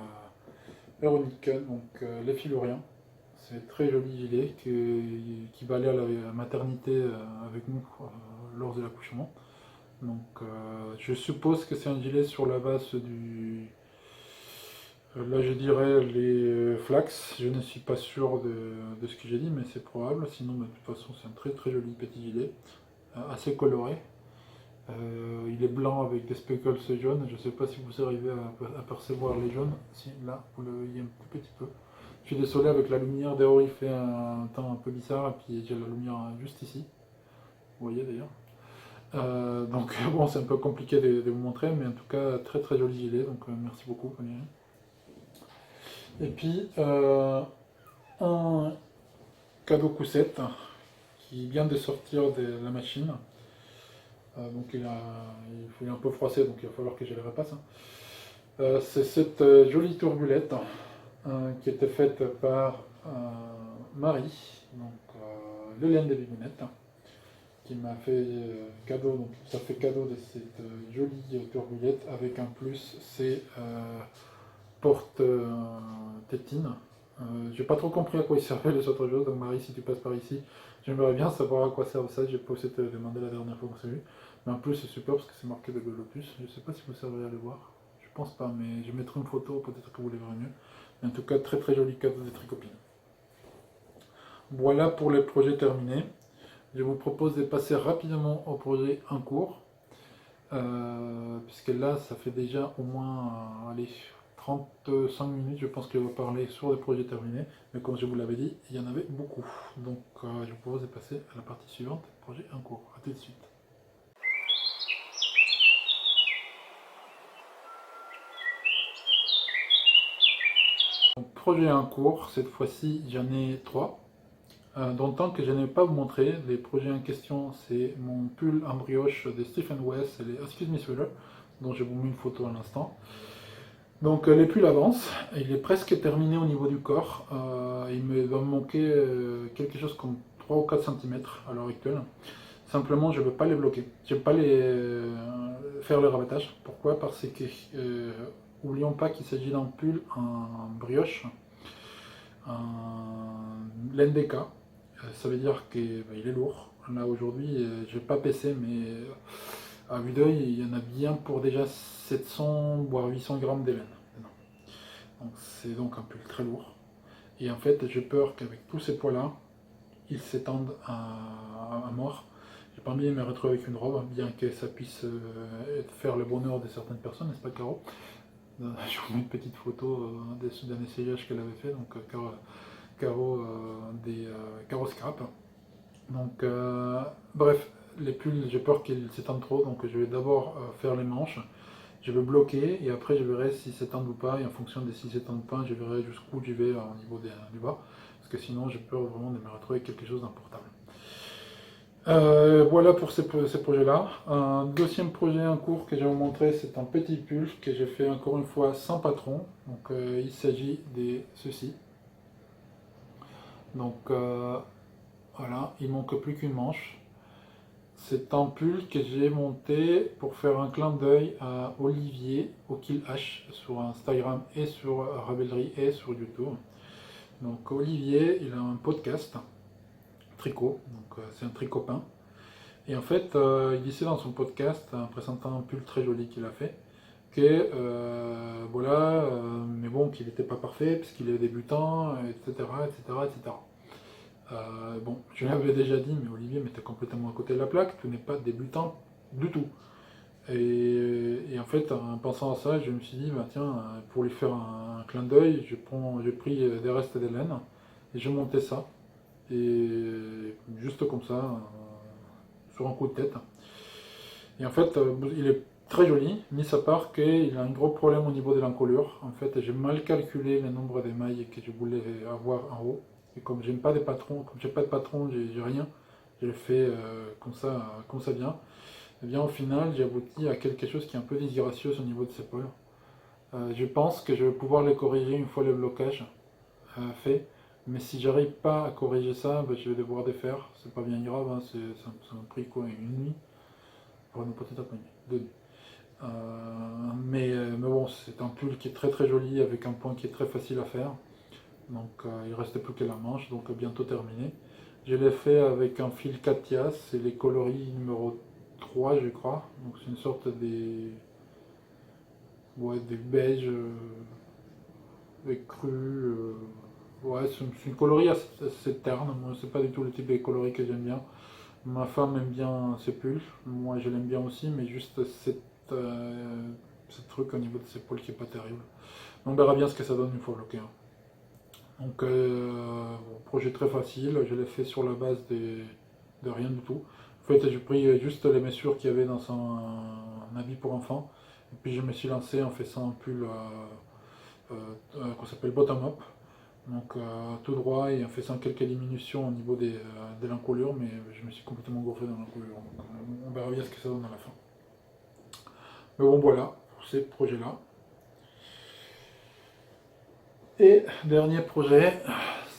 Véronica, donc les Filuriens. C'est très joli gilet qui va aller à la maternité avec nous lors de l'accouchement. Donc je suppose que c'est un gilet sur la base du... là je dirais les flax, je ne suis pas sûr de ce que j'ai dit, mais c'est probable. Sinon, de toute façon, c'est un très très joli petit gilet, assez coloré. Il est blanc avec des speckles jaunes. Je ne sais pas si vous arrivez à percevoir les jaunes. Si, là, vous le voyez un tout petit peu. Je suis désolé avec la lumière. Dehors, il fait un temps un peu bizarre. Et puis, j'ai la lumière juste ici. Vous voyez d'ailleurs. Donc, bon, c'est un peu compliqué de vous montrer. Mais en tout cas, très très joli gilet. Donc, merci beaucoup, Valérie. Et puis, un cadeau coussette qui vient de sortir de la machine. Donc il est un peu froissé, donc il va falloir que je le repasse. C'est cette jolie turbulette qui était faite par Marie, donc le laine des bigounettes, qui m'a fait cadeau. Donc ça fait cadeau de cette jolie turbulette avec en plus ces portes tétines. J'ai pas trop compris à quoi ils servaient les autres choses, donc Marie, si tu passes par ici, j'aimerais bien savoir à quoi servent ça. J'ai pas osé te demander la dernière fois qu'on s'est vu. Mais en plus, c'est super parce que c'est marqué de Lotus. Je sais pas si vous savez aller voir. Je pense pas, mais je mettrai une photo, peut-être que vous les verrez mieux. Mais en tout cas, très très joli cadeau de Tricopine. Voilà pour les projets terminés. Je vous propose de passer rapidement au projet en cours. Puisque là, ça fait déjà au moins allez, 35 minutes, je pense que je vais parler sur les projets terminés. Mais comme je vous l'avais dit, il y en avait beaucoup. Donc, je vous propose de passer à la partie suivante, projet en cours. A tout de suite. Donc, projet en cours, cette fois-ci, j'en ai 3. Dans le temps que je n'ai pas vous montrer, les projets en question, c'est mon pull en brioche de Stephen West et les Excuse Me Sweater, dont je vous mets une photo à l'instant. Donc les pulls avancent, il est presque terminé au niveau du corps. Il me va me manquer quelque chose comme 3 ou 4 cm à l'heure actuelle. Simplement, je ne veux pas les bloquer. Je ne veux pas faire le rabattage. Pourquoi? Parce que, n'oublions pas qu'il s'agit d'un pull en brioche, en laine DK. Ça veut dire qu'il est lourd. Là aujourd'hui, je vais pas baisser, mais à vue d'œil, il y en a bien pour déjà 700 voire 800 grammes de laine. Donc c'est donc un pull très lourd. Et en fait, j'ai peur qu'avec tous ces poids-là, ils s'étendent à mort. J'ai pas envie de me retrouver avec une robe, bien que ça puisse faire le bonheur de certaines personnes, n'est-ce pas, Caro? Je vous mets une petite photo d'un essayage qu'elle avait fait, donc Caro Scrap. Donc, bref, les pulls, j'ai peur qu'ils s'étendent trop, donc je vais d'abord faire les manches. Je vais bloquer et après je verrai si s'étendent ou pas. Et en fonction de s'ils s'étendent pas, je verrai jusqu'où je vais au niveau du bas. Parce que sinon, j'ai peur vraiment de me retrouver avec quelque chose d'importable. Voilà pour ces projets-là. Un deuxième projet en cours que je vais vous montrer, c'est un petit pull que j'ai fait encore une fois sans patron. Donc, il s'agit de ceci. Donc, voilà, il manque plus qu'une manche. C'est un pull que j'ai monté pour faire un clin d'œil à Olivier, au Kill H, sur Instagram et sur Ravelry et sur YouTube. Donc Olivier, il a un podcast, tricot, donc c'est un tricopain. Et en fait, il disait dans son podcast, en présentant un pull très joli qu'il a fait, que voilà, mais bon, qu'il n'était pas parfait, puisqu'il est débutant, etc., etc., etc. Bon, je l'avais déjà dit, mais Olivier m'était complètement à côté de la plaque, tu n'es pas débutant du tout. Et en fait, en pensant à ça, je me suis dit, bah, tiens, pour lui faire un clin d'œil, j'ai pris des restes de laine et j'ai monté ça. Et juste comme ça, sur un coup de tête. Et en fait, il est très joli, mis à part qu'il a un gros problème au niveau de l'encolure. En fait, j'ai mal calculé le nombre de mailles que je voulais avoir en haut. Et comme j'aime pas des patrons, comme j'ai pas de patron, j'ai rien. Je le fais comme ça vient. Et bien au final, j'ai abouti à quelque chose qui est un peu disgracieux au niveau de ces pôles. Je pense que je vais pouvoir les corriger une fois le blocage fait. Mais si j'arrive pas à corriger ça, ben, je vais devoir défaire. C'est pas bien grave, hein, ça m'a pris quoi, une nuit pour une petite après-midi, 2 nuits. Mais bon, c'est un pull qui est très très joli avec un point qui est très facile à faire. donc il ne restait plus que la manche, donc bientôt terminé. Je l'ai fait avec un fil Katia, c'est les coloris numéro 3 je crois, donc c'est une sorte des beiges avec cru. Ouais, c'est une coloris assez terne, moi c'est pas du tout le type de coloris que j'aime bien. Ma femme aime bien ces pulls, moi je l'aime bien aussi, mais juste ce truc au niveau de ses épaules qui est pas terrible. On verra bien ce que ça donne une fois bloqué, hein. Donc, projet très facile, je l'ai fait sur la base de rien du tout. En fait, j'ai pris juste les mesures qu'il y avait dans un habit pour enfant, et puis je me suis lancé en faisant un pull qu'on s'appelle bottom-up, donc tout droit et en faisant quelques diminutions au niveau de l'encolure, mais je me suis complètement gonflé dans l'encolure. Donc, on verra bien ce que ça donne à la fin. Mais bon, voilà, pour ces projets-là. Et dernier projet,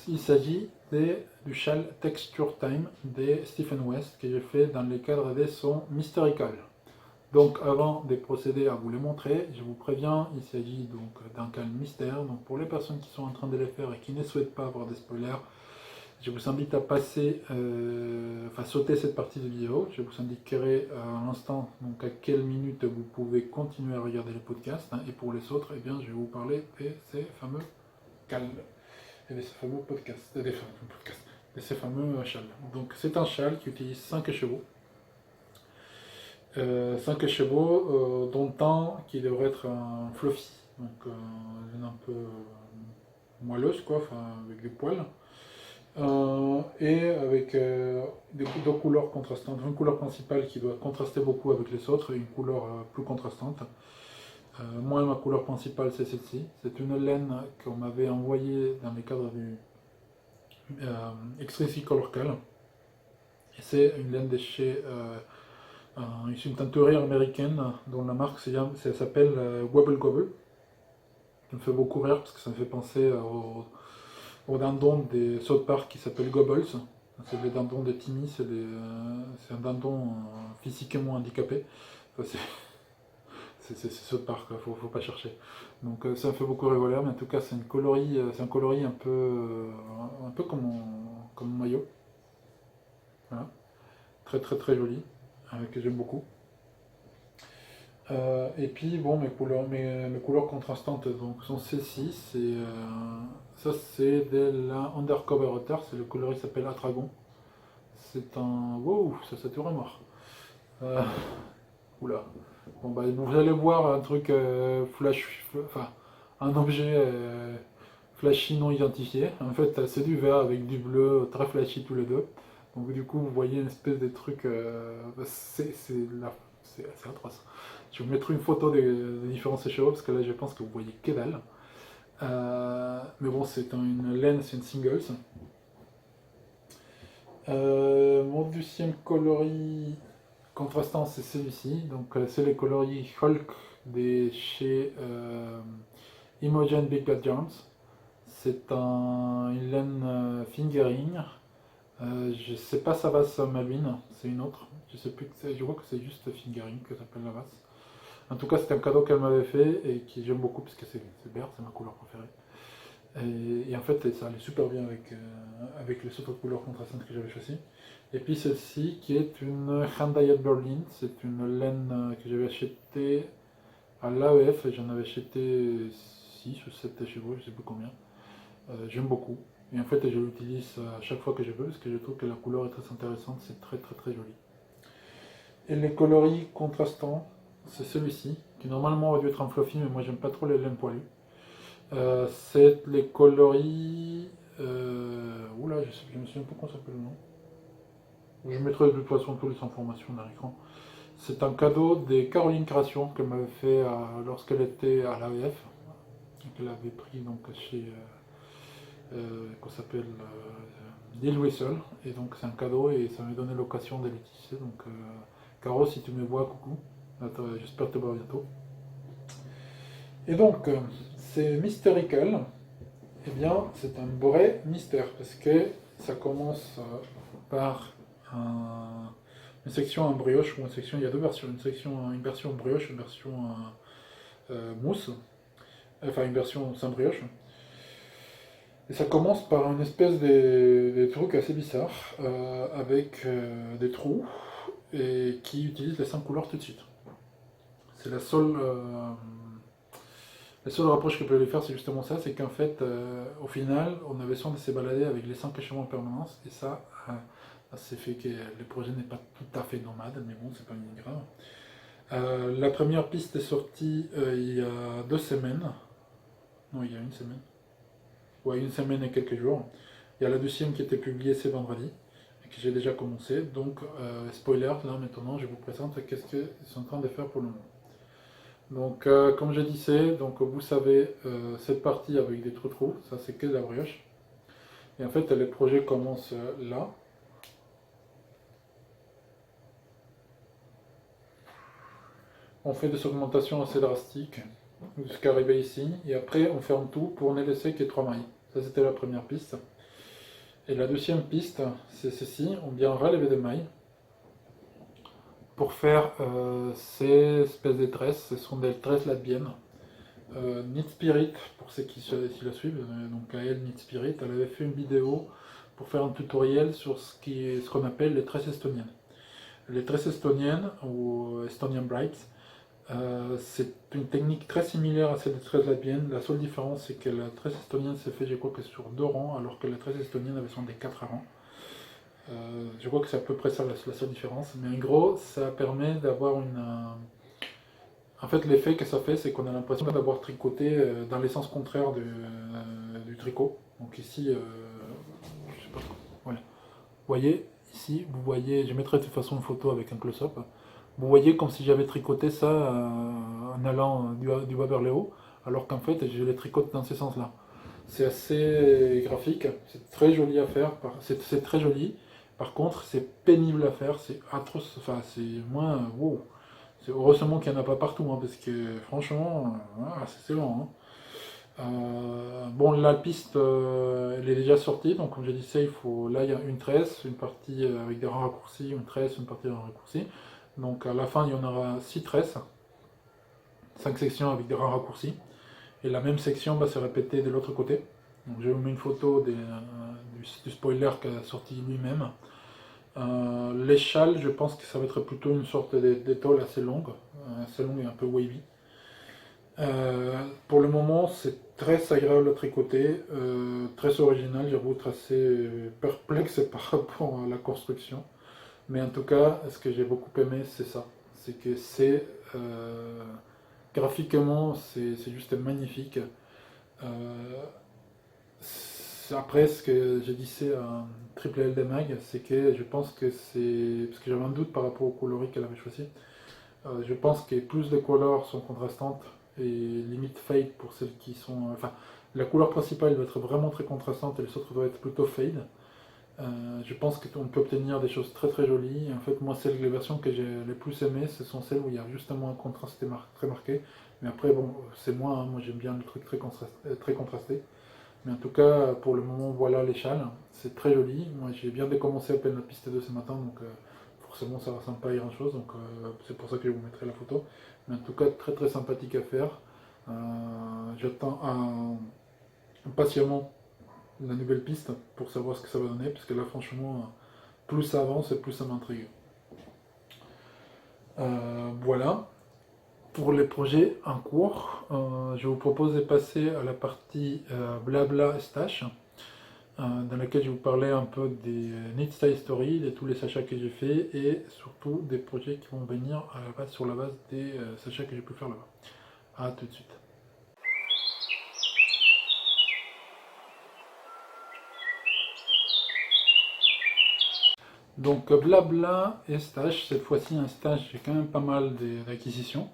il s'agit du châle Texture Time de Stephen West que j'ai fait dans le cadre de son Mysterical. Donc avant de procéder à vous le montrer, je vous préviens, il s'agit donc d'un calme mystère. Donc pour les personnes qui sont en train de le faire et qui ne souhaitent pas avoir des spoilers, je vous invite à sauter cette partie de vidéo. Je vous indiquerai à l'instant donc à quelle minute vous pouvez continuer à regarder les podcasts. Et pour les autres, eh bien, je vais vous parler de ces fameux calmes et de ces fameux podcasts, de ces fameux châles. Donc c'est un châle qui utilise 5 chevaux. 5 chevaux, dont un qui devrait être un fluffy, donc un peu moelleuse, quoi, avec des poils. Et avec deux couleurs contrastantes. Une couleur principale qui doit contraster beaucoup avec les autres et une couleur plus contrastante. Moi, ma couleur principale, c'est celle-ci. C'est une laine qu'on m'avait envoyée dans le cadre du Extreme Color Cal. Et c'est une laine de chez une teinturerie américaine dont la marque s'appelle Wobble Gobble. Ça me fait beaucoup rire parce que ça me fait penser au dindon des South Park qui s'appelle Gobbles. C'est les dindons de Timmy, c'est un dindon physiquement handicapé. Enfin, c'est South Park, faut pas chercher. Donc ça me fait beaucoup rigoler, mais en tout cas c'est un coloris un peu comme mon maillot. Voilà. Très très très joli, que j'aime beaucoup. Et puis bon, mes couleurs contrastantes donc, sont celles-ci. Ça c'est de la Undercover Otter, c'est le coloris s'appelle Atragon. C'est un... Wow, ça sature à mort. Oula. Bon bah vous allez voir un truc un objet flashy non identifié. En fait c'est du vert avec du bleu, très flashy tous les deux. Donc du coup vous voyez une espèce de truc, c'est atroce. Je vous mettrai une photo des différents sécheurs parce que là je pense que vous voyez que dalle. Mais bon c'est une laine, c'est une singles. Mon deuxième coloris contrastant c'est celui-ci, donc c'est les coloris Hulk chez Imogen Big Bad Jones. C'est une laine fingering. Je sais pas sa base Maline, c'est une autre. Je sais plus, je crois que c'est juste fingering que s'appelle la base. En tout cas, c'est un cadeau qu'elle m'avait fait et que j'aime beaucoup parce que c'est vert, c'est ma couleur préférée. Et en fait, ça allait super bien avec les autres couleurs contrastantes que j'avais choisies. Et puis celle-ci qui est une Handayat Berlin, c'est une laine que j'avais achetée à l'AEF, et j'en avais acheté 6 ou 7 chez vous, je sais plus combien. J'aime beaucoup. Et en fait, je l'utilise à chaque fois que je veux parce que je trouve que la couleur est très intéressante, c'est très très très joli. Et les coloris contrastants, c'est celui-ci, qui normalement aurait dû être en fluffy, mais moi j'aime pas trop les laines poilues. C'est les coloris. Oula, je me souviens pas comment ça s'appelle le nom. Je mettrai de toute façon toutes les informations dans l'écran. C'est un cadeau des Caroline Création qu'elle m'avait fait lorsqu'elle était à l'AEF. Qu'elle avait pris donc chez. Qu'on s'appelle Lil Whistle. Et donc c'est un cadeau et ça m'a donné l'occasion de l'utiliser. Donc, Caro, si tu me vois, coucou. J'espère te voir bientôt. Et donc, c'est Mysterical. Eh bien, c'est un vrai mystère parce que ça commence par une section en brioche ou une section, il y a deux versions, une version en brioche, une version mousse, enfin une version sans brioche. Et ça commence par une espèce de truc assez bizarre, avec des trous, et qui utilise les 5 couleurs tout de suite. C'est la seule reproche que je peux lui faire, c'est justement ça, c'est qu'en fait, au final, on avait besoin de se balader avec les 5 échelons en permanence, et ça c'est fait que le projet n'est pas tout à fait nomade, mais bon, c'est pas une grave. La première piste est sortie il y a 2 semaines, non, il y a une semaine, ouais, une semaine et quelques jours. Il y a la deuxième qui était publiée ce vendredi, et que j'ai déjà commencé, donc spoiler, là maintenant, je vous présente qu'est-ce qu'ils sont en train de faire pour le moment. Donc, comme je disais, donc vous savez, cette partie avec des trous, ça c'est que de la brioche. Et en fait, les projets commencent là. On fait des augmentations assez drastiques jusqu'à arriver ici. Et après, on ferme tout pour ne laisser que 3 mailles. Ça, c'était la première piste. Et la deuxième piste, c'est ceci. On vient relever des mailles pour faire ces espèces de tresses. Ce sont des tresses latbiennes. Need Spirit, pour ceux qui la suivent, donc elle, Need Spirit, elle avait fait une vidéo pour faire un tutoriel sur ce qu'on appelle les tresses estoniennes. Les tresses estoniennes, ou Estonian Brights, c'est une technique très similaire à celle des tresses latviennes. La seule différence, c'est que la tresse estonienne s'est fait, je crois, que sur 2 rangs, alors que la tresse estonienne avait son des 4 rangs. Je crois que c'est à peu près ça la seule différence. Mais en gros, ça permet d'avoir en fait, l'effet que ça fait, c'est qu'on a l'impression d'avoir tricoté dans les sens contraires du tricot. Donc ici, je sais pas trop. Voilà. Vous voyez, ici, vous voyez, je mettrai de toute façon une photo avec un close-up. Vous voyez comme si j'avais tricoté ça en allant du bas vers le haut, alors qu'en fait, je les tricote dans ces sens-là. C'est assez graphique, c'est très joli à faire, c'est très joli. Par contre, c'est pénible à faire, c'est atroce, enfin, c'est moins. Wow. Heureusement qu'il n'y en a pas partout, hein, parce que franchement, c'est lent. Hein. Bon, la piste, elle est déjà sortie, donc comme j'ai dit, ça, là, il y a une tresse, une partie avec des rangs raccourcis, une tresse, une partie de rangs raccourcis. Donc à la fin, il y en aura 6 tresses, 5 sections avec des rangs raccourcis. Et la même section va se répéter de l'autre côté. Donc je vous mets une photo du spoiler qu'a sorti lui-même. L'échelle, je pense que ça va être plutôt une sorte d'étole assez longue et un peu wavy. Pour le moment, c'est très agréable à tricoter, très original, j'avoue, être assez perplexe par rapport à la construction. Mais en tout cas, ce que j'ai beaucoup aimé, c'est ça. C'est que graphiquement, c'est juste magnifique. Euh, Après, ce que j'ai dit, c'est un triple L des mag, c'est que je pense que c'est. Parce que j'avais un doute par rapport au coloris qu'elle avait choisi. Je pense que plus les couleurs sont contrastantes et limite fade pour celles qui sont. Enfin, la couleur principale doit être vraiment très contrastante et les autres doivent être plutôt fade. Je pense qu'on peut obtenir des choses très très jolies. En fait, moi, les versions que j'ai les plus aimées, ce sont celles où il y a justement un contraste très marqué. Mais après, bon, c'est moi, hein, moi j'aime bien le truc très contrasté. Mais en tout cas, pour le moment, voilà l'échelle. C'est très joli. Moi, j'ai bien décommencé à peine la piste 2 ce matin, donc forcément, ça ressemble pas à grand chose. Donc, c'est pour ça que je vous mettrai la photo. Mais en tout cas, très très sympathique à faire. J'attends impatiemment la nouvelle piste pour savoir ce que ça va donner, parce que là, franchement, plus ça avance et plus ça m'intrigue. Voilà. Pour les projets en cours, je vous propose de passer à la partie blabla stash, dans laquelle je vais vous parler un peu des Need Style Story, de tous les achats que j'ai fait et surtout des projets qui vont venir à la base, sur la base des achats que j'ai pu faire là-bas. A tout de suite. Donc blabla et stage, cette fois-ci un stage, j'ai quand même pas mal d'acquisitions.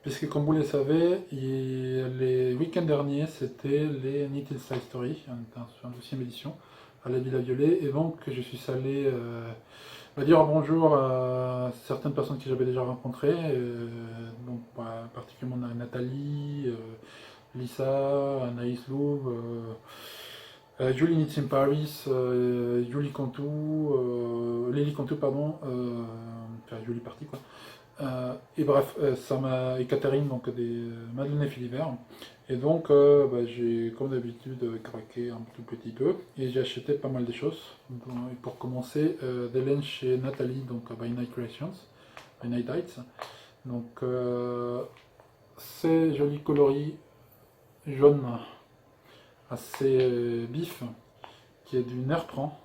Puisque comme vous le savez, les week-ends derniers, c'était les Knitted Style Story, en deuxième édition, à la Villa Violet. Et donc, je suis allé dire bonjour à certaines personnes que j'avais déjà rencontrées, donc, particulièrement Nathalie, Lisa, Anaïs Louvre, Julie Knits in Paris, Julie Cantu, Lily Cantu, pardon, enfin Julie Party quoi. Et bref, et Catherine, donc des Madeleine et Philibert. Et donc, j'ai comme d'habitude craqué un tout petit peu et j'ai acheté pas mal de choses. Et pour commencer, des laines chez Nathalie, donc By Night Creations, By Night Heights. Donc, c'est joli coloris jaune, assez bif, qui est du Nertran.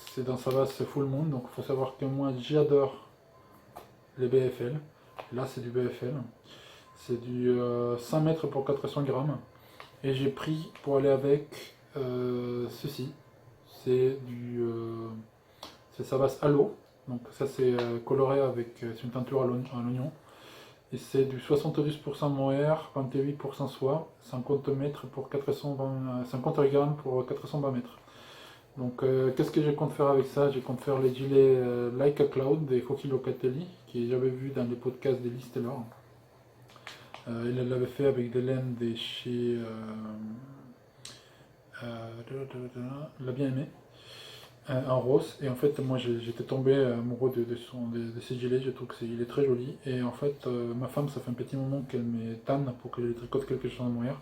C'est dans sa base Full Moon, donc il faut savoir que moi j'adore les BFL. Là, c'est du BFL. C'est du 5 mètres pour 400 grammes. Et j'ai pris pour aller avec ceci. C'est c'est sa base Halo. Donc ça c'est coloré avec c'est une teinture à l'oignon. Et c'est du 72% mohair, 28% soie, 50 mètres pour 50 grammes pour 420 mètres. Donc qu'est-ce que je compte faire avec ça? Je compte faire les gilets Like a Cloud des Coqui Locatelli, que j'avais vu dans les podcasts d'Elise Taylor. Il l'avait fait avec des laines de chez l'a bien aimé, en rose. Et en fait, moi j'étais tombé amoureux de ces gilets. Je trouve qu'il est très joli. Et en fait, ma femme, ça fait un petit moment qu'elle me tanne pour que je lui tricote quelque chose de mohair.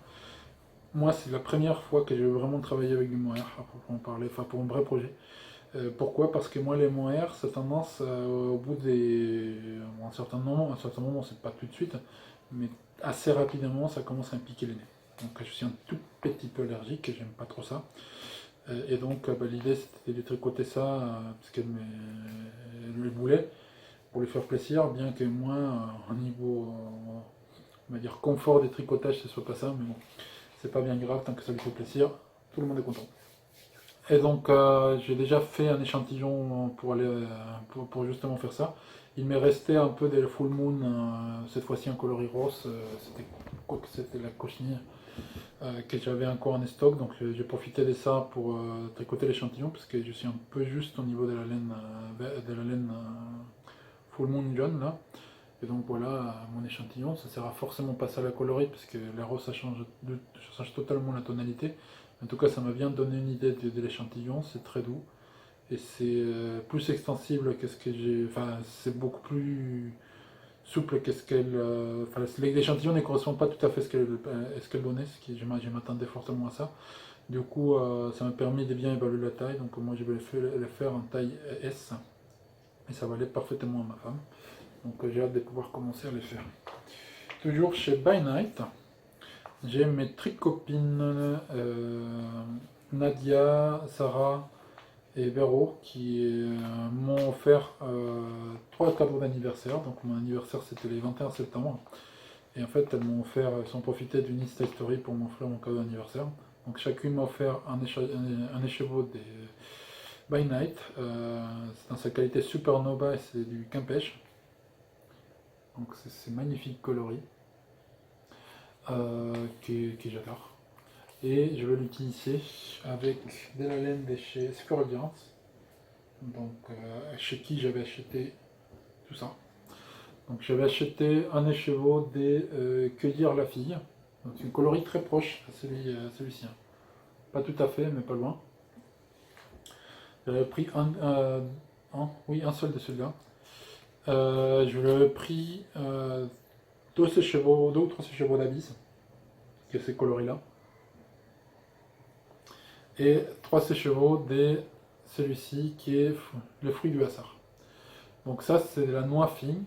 Moi, c'est la première fois que je vais vraiment travailler avec du mohair, pour en parler, enfin pour un vrai projet. Pourquoi? Parce que moi, les mohair, ça a tendance, au bout un certain moment, c'est pas tout de suite, mais assez rapidement, ça commence à me piquer les nez. Donc, je suis un tout petit peu allergique, et j'aime pas trop ça. Et donc, l'idée, c'était de tricoter ça, parce qu'elle le voulait, pour lui faire plaisir, bien que moi, au niveau, on va dire, confort des tricotages, ce soit pas ça, mais bon, c'est pas bien grave, tant que ça lui fait plaisir, tout le monde est content. Et donc j'ai déjà fait un échantillon pour aller pour justement faire ça. Il m'est resté un peu des Full Moon, cette fois-ci en coloris rose. C'était la cochenille que j'avais encore en stock, donc j'ai profité de ça pour tricoter l'échantillon parce que je suis un peu juste au niveau de la laine Full Moon jaune là. Et donc voilà mon échantillon. Ça sera forcément pas ça la coloris parce que la rose ça change totalement la tonalité. En tout cas, ça m'a bien donné une idée de l'échantillon, c'est très doux et c'est plus extensible que ce que j'ai. Enfin, c'est beaucoup plus souple que ce qu'elle. Enfin, l'échantillon ne correspond pas tout à fait à ce qu'elle donnait, je m'attendais fortement à ça. Du coup, ça m'a permis de bien évaluer la taille, donc moi je vais le faire en taille S et ça va aller parfaitement à ma femme. Donc j'ai hâte de pouvoir commencer à les faire. Toujours chez By Night. J'ai mes tricopines Nadia, Sarah et Véro qui m'ont offert 3 cadeaux d'anniversaire. Donc mon anniversaire c'était le 21 septembre. Et en fait elles m'ont offert, elles ont profité d'une Insta Story pour m'offrir mon cadeau d'anniversaire. Donc chacune m'a offert un écheveau des By Night. C'est dans sa qualité Supernova et c'est du Campèche. Donc c'est magnifique coloris que j'adore. Et je vais l'utiliser avec de la laine de chez Squirrel Yarns, donc chez qui j'avais acheté tout ça. Donc j'avais acheté un écheveau des Cueillir la fille, donc une coloris très proche à celui-ci, hein. Pas tout à fait, mais pas loin. J'avais pris un seul de celui-là. Je lui avais pris deux ou trois écheveaux d'Abyss, qui est ces coloris-là. Et 3 écheveaux de celui-ci qui est le fruit du hasard. Donc ça c'est la noix figue,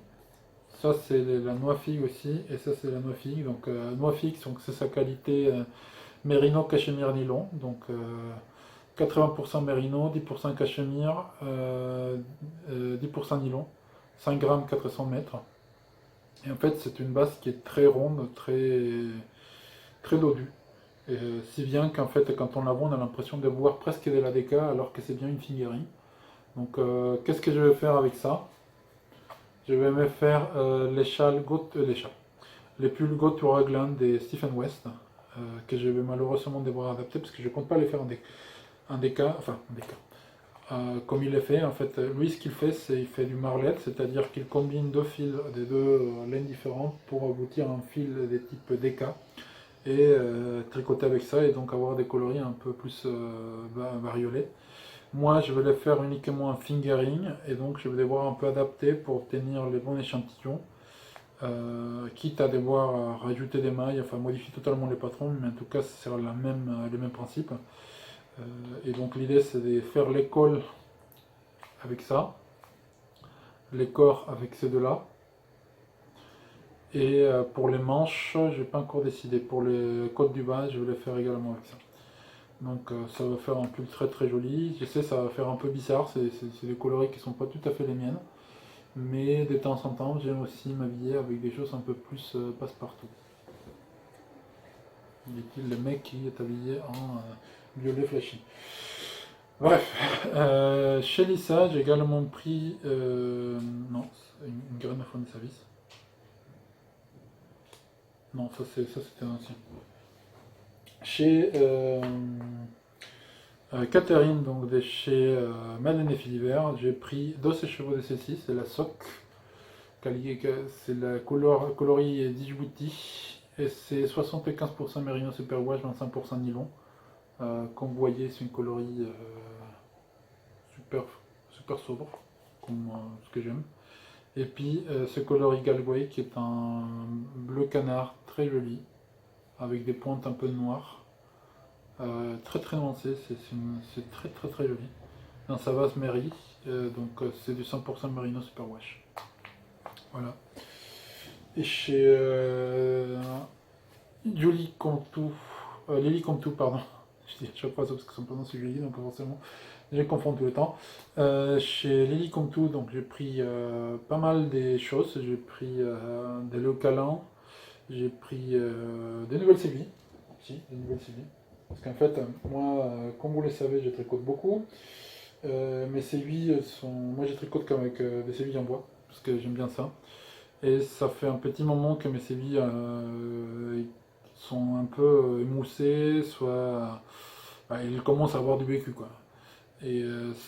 ça c'est la noix figue aussi, et ça c'est la noix figue. Donc noix figue, c'est sa qualité mérino cachemire nylon, donc 80% mérino, 10% cachemire, 10% nylon, 5 grammes 400 mètres. Et en fait c'est une base qui est très ronde, très dodue. Si bien qu'en fait, quand on la voit, on a l'impression de voir presque de la déca, alors que c'est bien une fingering. Donc, qu'est-ce que je vais faire avec ça? Je vais me faire les pulls Go to Raglan des Stephen West, que je vais malheureusement devoir adapter, parce que je ne compte pas les faire en déca, comme il est fait. En fait, lui, ce qu'il fait, c'est qu'il fait du marlette, c'est-à-dire qu'il combine deux fils des deux laines différentes pour aboutir à un fil des types déca et tricoter avec ça et donc avoir des coloris un peu plus variolés. Moi je vais les faire uniquement en fingering et donc je vais devoir un peu adapter pour obtenir les bons échantillons. quitte à devoir rajouter des mailles, enfin modifier totalement les patrons, mais en tout cas c'est le même principe. Et donc l'idée c'est de faire les cols avec ça, les corps avec ces deux-là. Et pour les manches, je n'ai pas encore décidé. Pour les côtes du bas, je vais les faire également avec ça. Donc ça va faire un pull très très joli. Je sais, ça va faire un peu bizarre, c'est des coloris qui ne sont pas tout à fait les miennes. Mais de temps en temps, j'aime aussi m'habiller avec des choses un peu plus passe-partout. Dit-il le mec qui est habillé en violet flashy. Bref, chez Lisa, j'ai également pris non, une graine à fond de service. Non, ça c'était un ancien. Chez Catherine, donc de chez Madeleine et Philibert, j'ai pris deux sèche-cheveux de celle-ci, c'est la SOC, c'est la coloris Djibouti, et c'est 75% Merino Superwash, 25% nylon. Comme vous voyez, c'est une coloris super, super sobre, comme ce que j'aime. Et puis ce coloris Galway qui est un bleu canard très joli, avec des pointes un peu noires. Très très nuancé, c'est très très très joli. Dans sa vase Mary, donc c'est du 100% Merino Superwash. Voilà. Et chez Julie Comtou, Lily Comtou, pardon. Je dis à chaque fois ça parce que son prénom c'est Julie, donc forcément je confonds tout le temps. Chez Lily Comtou, donc j'ai pris pas mal des choses. J'ai pris des localants, j'ai pris des nouvelles séries. Si, des nouvelles séries. Parce qu'en fait, moi, comme vous le savez, je tricote beaucoup. Mes sévilles sont. Moi, je tricote avec des sévilles en bois, parce que j'aime bien ça. Et ça fait un petit moment que mes sévilles sont un peu émoussées, soit. Bah, ils commencent à avoir du vécu, quoi. Et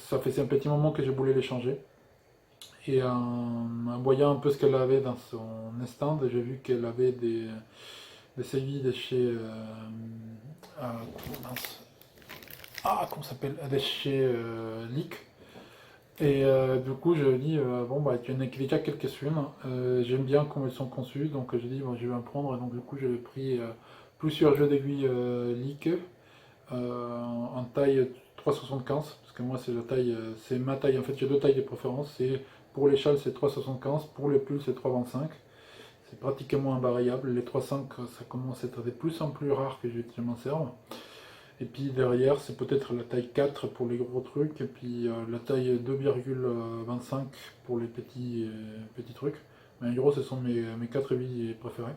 ça fait un petit moment que je voulais les changer. Et en voyant un peu ce qu'elle avait dans son stand, j'ai vu qu'elle avait des sévilles de chez. Comment ça s'appelle? De chez Leak. Et du coup, je dis, bon, bah, tu en as déjà quelques-unes. J'aime bien comment elles sont conçues, donc je dis, bon, je vais en prendre. Et donc, du coup, j'ai pris plusieurs jeux d'aiguilles Leak en taille 3,75, parce que moi, c'est la taille, c'est ma taille. En fait, j'ai deux tailles de préférence. Pour les châles, c'est 3,75, pour les pulls, c'est 3,25. C'est pratiquement invariable. Les 3,5, ça commence à être de plus en plus rare que je m'en serve. Et puis derrière, c'est peut-être la taille 4 pour les gros trucs, et puis la taille 2,25 pour les petits trucs. Mais en gros, ce sont mes 4 aiguilles préférées.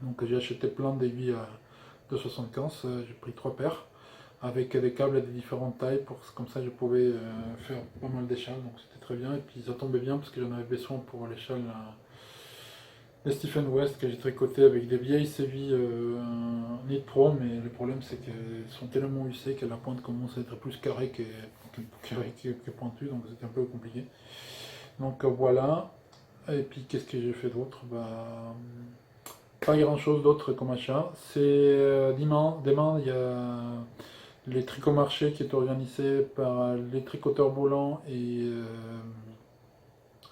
Donc j'ai acheté plein d'aiguilles de 75, j'ai pris 3 paires, avec des câbles de différentes tailles, comme ça je pouvais faire pas mal d'échelles, donc c'était très bien. Et puis ça tombait bien parce que j'en avais besoin pour l'échelle de Stephen West que j'ai tricoté avec des vieilles sévilles Knit Pro, mais le problème c'est qu'elles sont tellement usées que la pointe commence à être plus carrée que pointue, donc c'était un peu compliqué. Donc voilà. Et puis qu'est-ce que j'ai fait d'autre? Bah, pas grand chose d'autre comme achat. C'est demain, il y a les tricots marchés qui est organisé par les tricoteurs Boulants et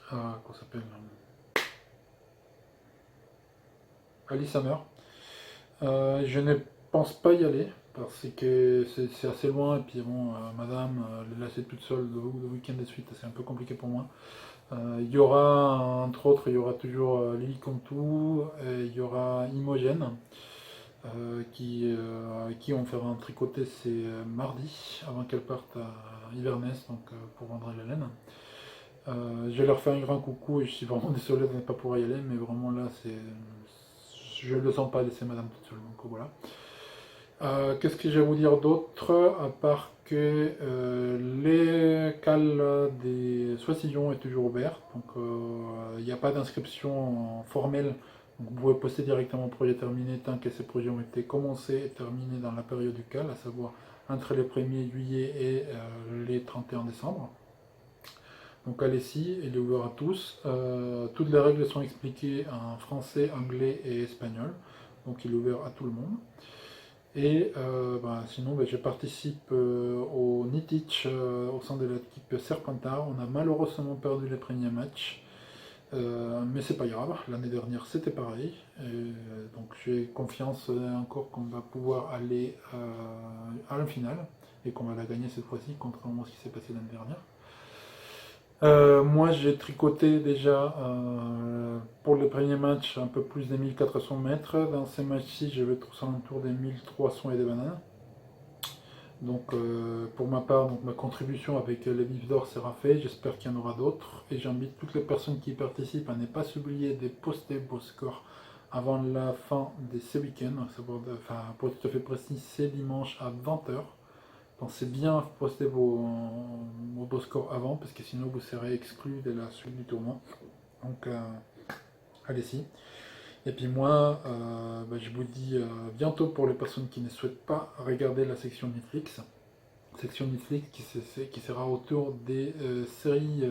comment ça s'appelle, Alice Hammer. Je ne pense pas y aller parce que c'est assez loin et puis bon, madame, les laisser toute seule le week-end de suite, c'est un peu compliqué pour moi. Il y aura, entre autres, il y aura toujours Lily Contou, et il y aura Imogen, avec qui on fera un tricoté, c'est mardi, avant qu'elle parte à Inverness, donc pour vendre la laine. Je vais leur faire un grand coucou et je suis vraiment désolé de ne pas pouvoir y aller, mais vraiment là, je ne le sens pas laisser madame toute seule, donc voilà. Qu'est-ce que j'ai à vous dire d'autre, à part que les cales des Soissillons est toujours ouvert, donc il n'y a pas d'inscription formelle, donc vous pouvez poster directement projet terminé tant que ces projets ont été commencés et terminés dans la période du cal, à savoir entre les 1er juillet et les 31 décembre. Donc allez-y, il est ouvert à tous. Toutes les règles sont expliquées en français, anglais et espagnol, donc il est ouvert à tout le monde. Et sinon, je participe au Nitich au sein de l'équipe Serpentard. On a malheureusement perdu les premiers matchs. Mais c'est pas grave, l'année dernière c'était pareil. Donc j'ai confiance encore qu'on va pouvoir aller à la finale et qu'on va la gagner cette fois-ci, contrairement à ce qui s'est passé l'année dernière. Moi j'ai tricoté déjà pour le premier match un peu plus des 1400 mètres. Dans ces matchs-ci, je vais être aux alentours des 1300 et des bananes. Donc pour ma part, donc, ma contribution avec les vifs d'or sera faite, j'espère qu'il y en aura d'autres. Et j'invite toutes les personnes qui y participent à ne pas s'oublier de poster vos scores avant la fin de ce week-end. Enfin, pour être tout à fait précis, c'est dimanche à 20h. Pensez bien à poster vos beaux scores avant, parce que sinon vous serez exclus de la suite du tournoi. Donc allez-y. Et puis moi, je vous dis bientôt pour les personnes qui ne souhaitent pas regarder la section Netflix. Section Netflix qui sera autour des séries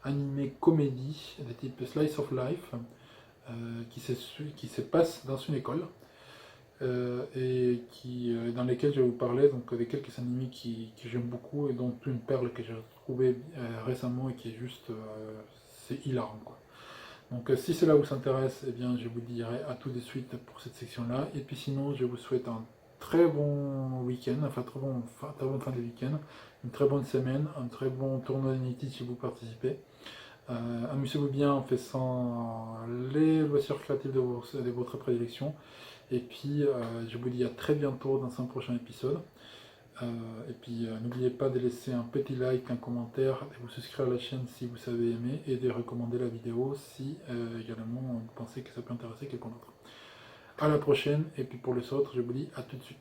animées comédies de type Slice of Life qui se passent dans une école. Et dans lesquels je vais vous parler donc, des quelques animés que j'aime beaucoup et dont une perle que j'ai retrouvée récemment et qui est juste c'est hilarant quoi. Donc si cela vous intéresse, eh bien je vous dirai à tout de suite pour cette section là, et puis sinon je vous souhaite un très bon week-end, enfin très bonne fin de week-end, une très bonne semaine, un très bon tournoi d'Unity si vous participez. Amusez-vous bien en faisant les loisirs créatifs de votre prédilection. Et puis, je vous dis à très bientôt dans un prochain épisode. Et puis, n'oubliez pas de laisser un petit like, un commentaire, de vous souscrire à la chaîne si vous avez aimé, et de recommander la vidéo si également vous pensez que ça peut intéresser quelqu'un d'autre. À la prochaine, et puis pour les autres, je vous dis à tout de suite.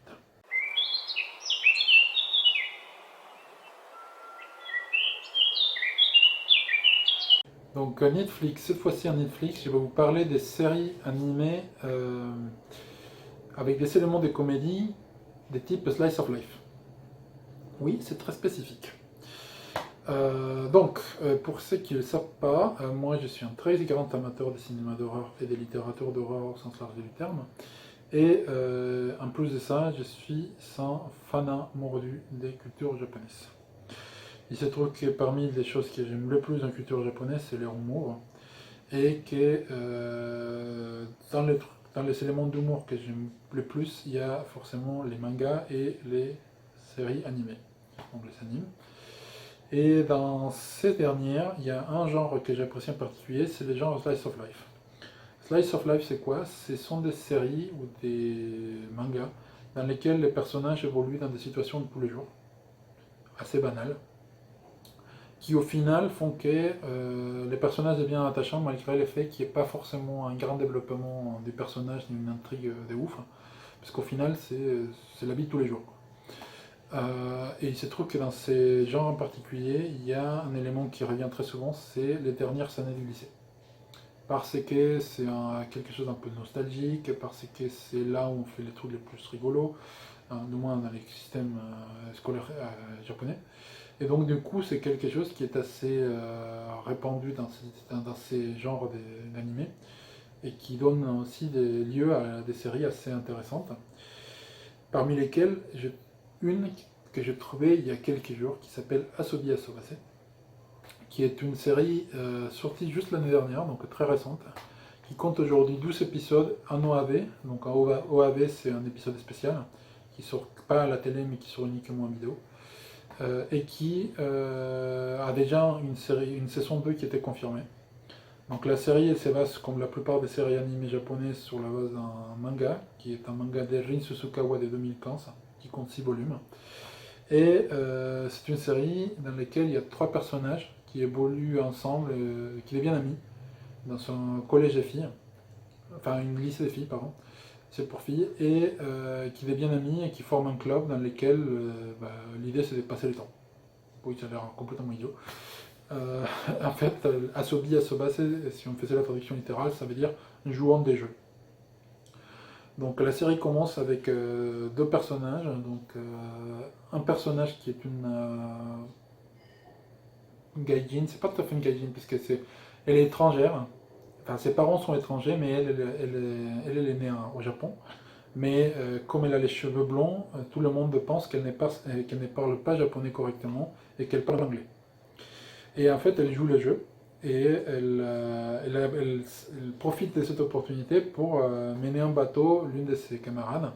Donc Netflix, cette fois-ci en Netflix, je vais vous parler des séries animées avec des éléments de comédie des types Slice of Life. Oui, c'est très spécifique. Pour ceux qui ne le savent pas, moi je suis un très grand amateur de cinéma d'horreur et de littérature d'horreur au sens large du terme. Et en plus de ça, je suis un fanat mordu des cultures japonaises. Il se trouve que parmi les choses que j'aime le plus dans la culture japonaise, c'est leur humour. Et que dans les éléments d'humour que j'aime le plus, il y a forcément les mangas et les séries animées, donc les animes. Et dans ces dernières, il y a un genre que j'apprécie en particulier, c'est le genre Slice of Life. Slice of Life, c'est quoi? Ce sont des séries ou des mangas dans lesquels les personnages évoluent dans des situations de tous les jours, assez banales, qui au final font que les personnages deviennent attachants malgré le fait qu'il n'y ait pas forcément un grand développement des personnages ni une intrigue de ouf, parce qu'au final c'est la vie de tous les jours. Et il se trouve que dans ces genres en particulier, il y a un élément qui revient très souvent, c'est les dernières années du lycée. Parce que c'est quelque chose d'un peu nostalgique, parce que c'est là où on fait les trucs les plus rigolos, du moins dans les systèmes scolaires japonais. Et donc du coup, c'est quelque chose qui est assez répandu dans ces genres d'animés, et qui donne aussi des lieux à des séries assez intéressantes, parmi lesquelles une que j'ai trouvée il y a quelques jours qui s'appelle Asobi Asobase, qui est une série sortie juste l'année dernière, donc très récente, qui compte aujourd'hui 12 épisodes en OAV. Donc en OAV, c'est un épisode spécial qui sort pas à la télé mais qui sort uniquement en vidéo, et qui a déjà une saison 2 qui était confirmée. Donc la série elle se base comme la plupart des séries animées japonaises sur la base d'un manga, qui est un manga de Rin Susukawa de 2015, qui compte 6 volumes. Et c'est une série dans laquelle il y a 3 personnages qui évoluent ensemble, qui deviennent amis, dans un collège de filles, enfin une lycée de filles, pardon, c'est pour filles, et qui deviennent amis et qui forment un club dans lequel l'idée c'est de passer le temps. Oui, ça a l'air complètement idiot. En fait, Asobi Asobase, si on faisait la traduction littérale, ça veut dire jouant des jeux. Donc la série commence avec deux personnages, donc un personnage qui est une gaijin, c'est pas tout à fait une gaijin puisque elle est étrangère, enfin ses parents sont étrangers mais elle est née au Japon, mais comme elle a les cheveux blonds, tout le monde pense qu'elle ne parle pas japonais correctement et qu'elle parle anglais. Et en fait elle joue le jeu, et elle profite de cette opportunité pour mener en bateau l'une de ses camarades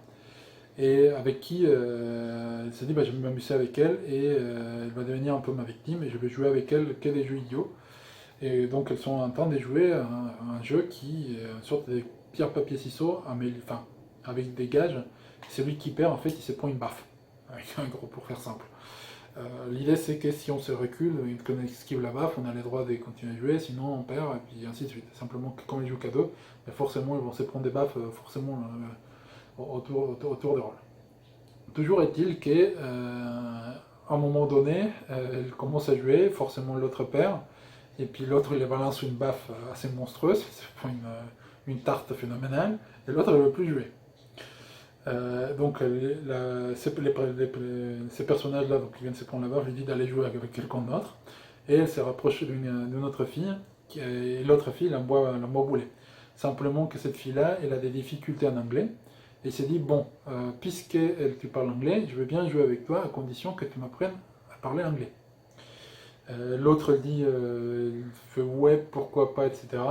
et avec qui elle s'est dit bah, je vais m'amuser avec elle et elle va devenir un peu ma victime et je vais jouer avec elle que des jeux idiots. Et donc elles sont en train de jouer un jeu qui est une sorte de pierre papier ciseaux enfin, avec des gages. Celui qui perd en fait il se prend une baffe avec un gros pour faire simple. L'idée c'est que si on se recule et qu'on esquive la baffe, on a le droit de continuer à jouer, sinon on perd et puis ainsi de suite. Simplement que quand ils jouent qu'à deux, ben forcément ils vont se prendre des baffes forcément autour des rôles. Toujours est-il qu'à un moment donné, elle commence à jouer, forcément l'autre perd, et puis l'autre il balance une baffe assez monstrueuse, c'est une tarte phénoménale, et l'autre ne veut plus jouer. Donc ces personnages-là qui viennent se prendre la baffe lui disent d'aller jouer avec quelqu'un d'autre, et elle s'est rapprochée d'une autre fille, et l'autre fille l'envoie bouler. Simplement que cette fille-là, elle a des difficultés en anglais, et il s'est dit, bon, puisque tu parles anglais, je veux bien jouer avec toi à condition que tu m'apprennes à parler anglais. L'autre dit, fait ouais, pourquoi pas, etc.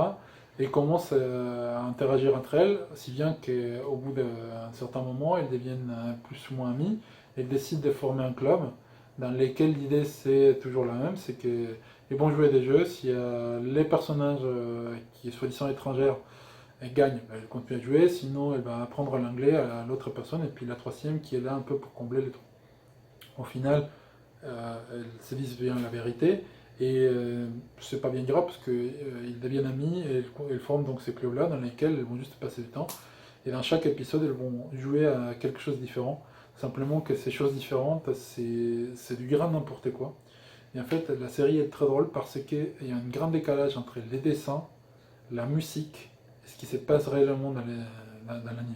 Et commence à interagir entre elles, si bien qu'au bout d'un certain moment, elles deviennent plus ou moins amies. Elles décident de former un club dans lequel l'idée c'est toujours la même, c'est qu'ils vont jouer des jeux. Si les personnages qui sont soi-disant étrangères elle gagne, elle continue à jouer, sinon elle va apprendre l'anglais à l'autre personne, et puis la troisième qui est là un peu pour combler les trous. Au final, elles se disent bien la vérité, et c'est pas bien grave parce qu'ils deviennent amis, et elles forment donc ces clubs-là dans lesquels elles vont juste passer du temps, et dans chaque épisode elles vont jouer à quelque chose de différent, simplement que ces choses différentes, c'est du grand n'importe quoi. Et en fait, la série est très drôle parce qu'il y a un grand décalage entre les dessins, la musique, ce qui se passe réellement dans l'anime.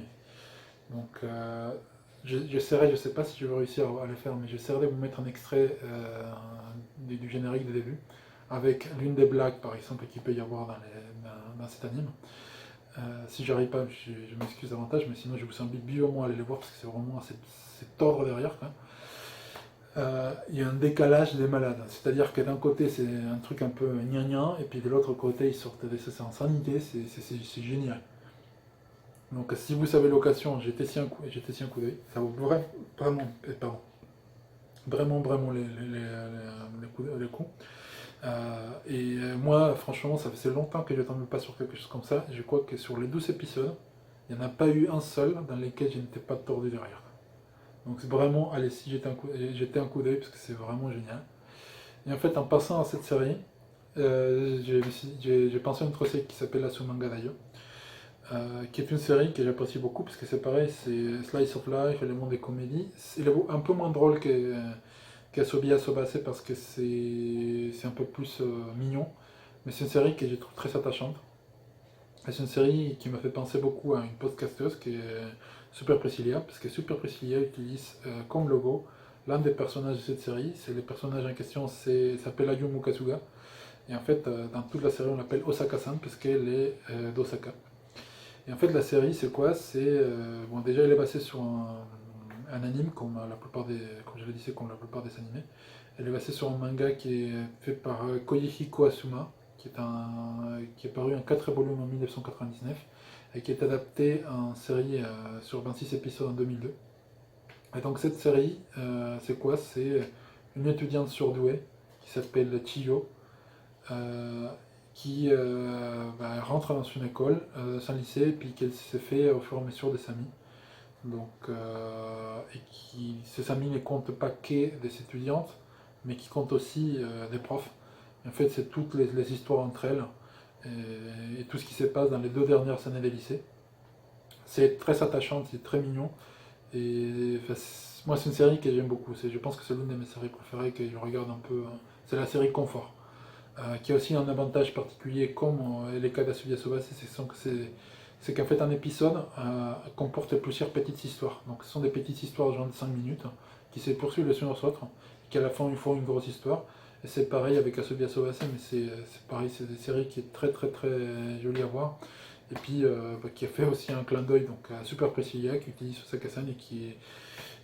Donc, j'essaierai, je ne sais pas si je vais réussir à le faire, mais j'essaierai de vous mettre un extrait du générique de début, avec l'une des blagues, par exemple, qu'il peut y avoir dans cet anime. Si j'arrive pas, je m'excuse davantage, mais sinon je vous invite vivement à aller les voir, parce que c'est vraiment cet ordre derrière. Il y a un décalage des malades. C'est-à-dire que d'un côté, c'est un truc un peu gnangnan, et puis de l'autre côté, ils sortent de ces insanité, c'est génial. Donc si vous avez l'occasion, jetez-y un coup d'œil. Ça vaut vraiment les coups. Moi, franchement, ça fait longtemps que je ne tombe pas sur quelque chose comme ça. Je crois que sur les 12 épisodes, il n'y en a pas eu un seul dans lequel je n'étais pas tordu derrière. Donc c'est vraiment, allez-y, jetez un coup d'œil parce que c'est vraiment génial. Et en fait, en passant à cette série, j'ai pensé à une autre série qui s'appelle Asumanga Daioh, qui est une série que j'apprécie beaucoup parce que c'est pareil, c'est Slice of Life, élément des comédies. C'est un peu moins drôle qu'Asobi Asobase parce que c'est un peu plus mignon, mais c'est une série que je trouve très attachante. Et c'est une série qui m'a fait penser beaucoup à une podcasteuse qui est Super Priscilla, parce que Super Priscilla utilise comme logo l'un des personnages de cette série. C'est le personnage en question, s'appelle Ayumu Kasuga. Et en fait, dans toute la série, on l'appelle Osaka-san parce qu'elle est d'Osaka. Et en fait, la série, c'est quoi? Bon, déjà, elle est basée sur un anime, comme je l'ai dit, c'est comme la plupart des animés. Elle est basée sur un manga qui est fait par Koyehiko Asuma, qui est paru en 4 volumes en 1999 et qui est adapté en série sur 26 épisodes en 2002. Et donc cette série, c'est quoi? C'est une étudiante surdouée qui s'appelle Chiyo, qui rentre dans une école, un lycée, et puis qu'elle s'est fait au fur et à mesure des amis. Donc, ces amis ne comptent pas que des étudiantes, mais qui comptent aussi des profs. En fait, c'est toutes les histoires entre elles et tout ce qui se passe dans les 2 dernières années des lycées. C'est très attachant, c'est très mignon. Et moi, c'est une série que j'aime beaucoup. Je pense que c'est l'une de mes séries préférées que je regarde un peu. C'est la série Confort, qui a aussi un avantage particulier, comme les cas d'Asubi Asobase, c'est qu'en fait un épisode comporte plusieurs petites histoires. Donc ce sont des petites histoires genre de 5 minutes qui se poursuivent les unes aux autres, et qui à la fin ils font une grosse histoire. Et c'est pareil avec Asobi Asobase, mais c'est pareil, c'est des séries qui est très très très jolie à voir. Et puis qui a fait aussi un clin d'œil donc à Super Priscilla qui utilise Osaka-san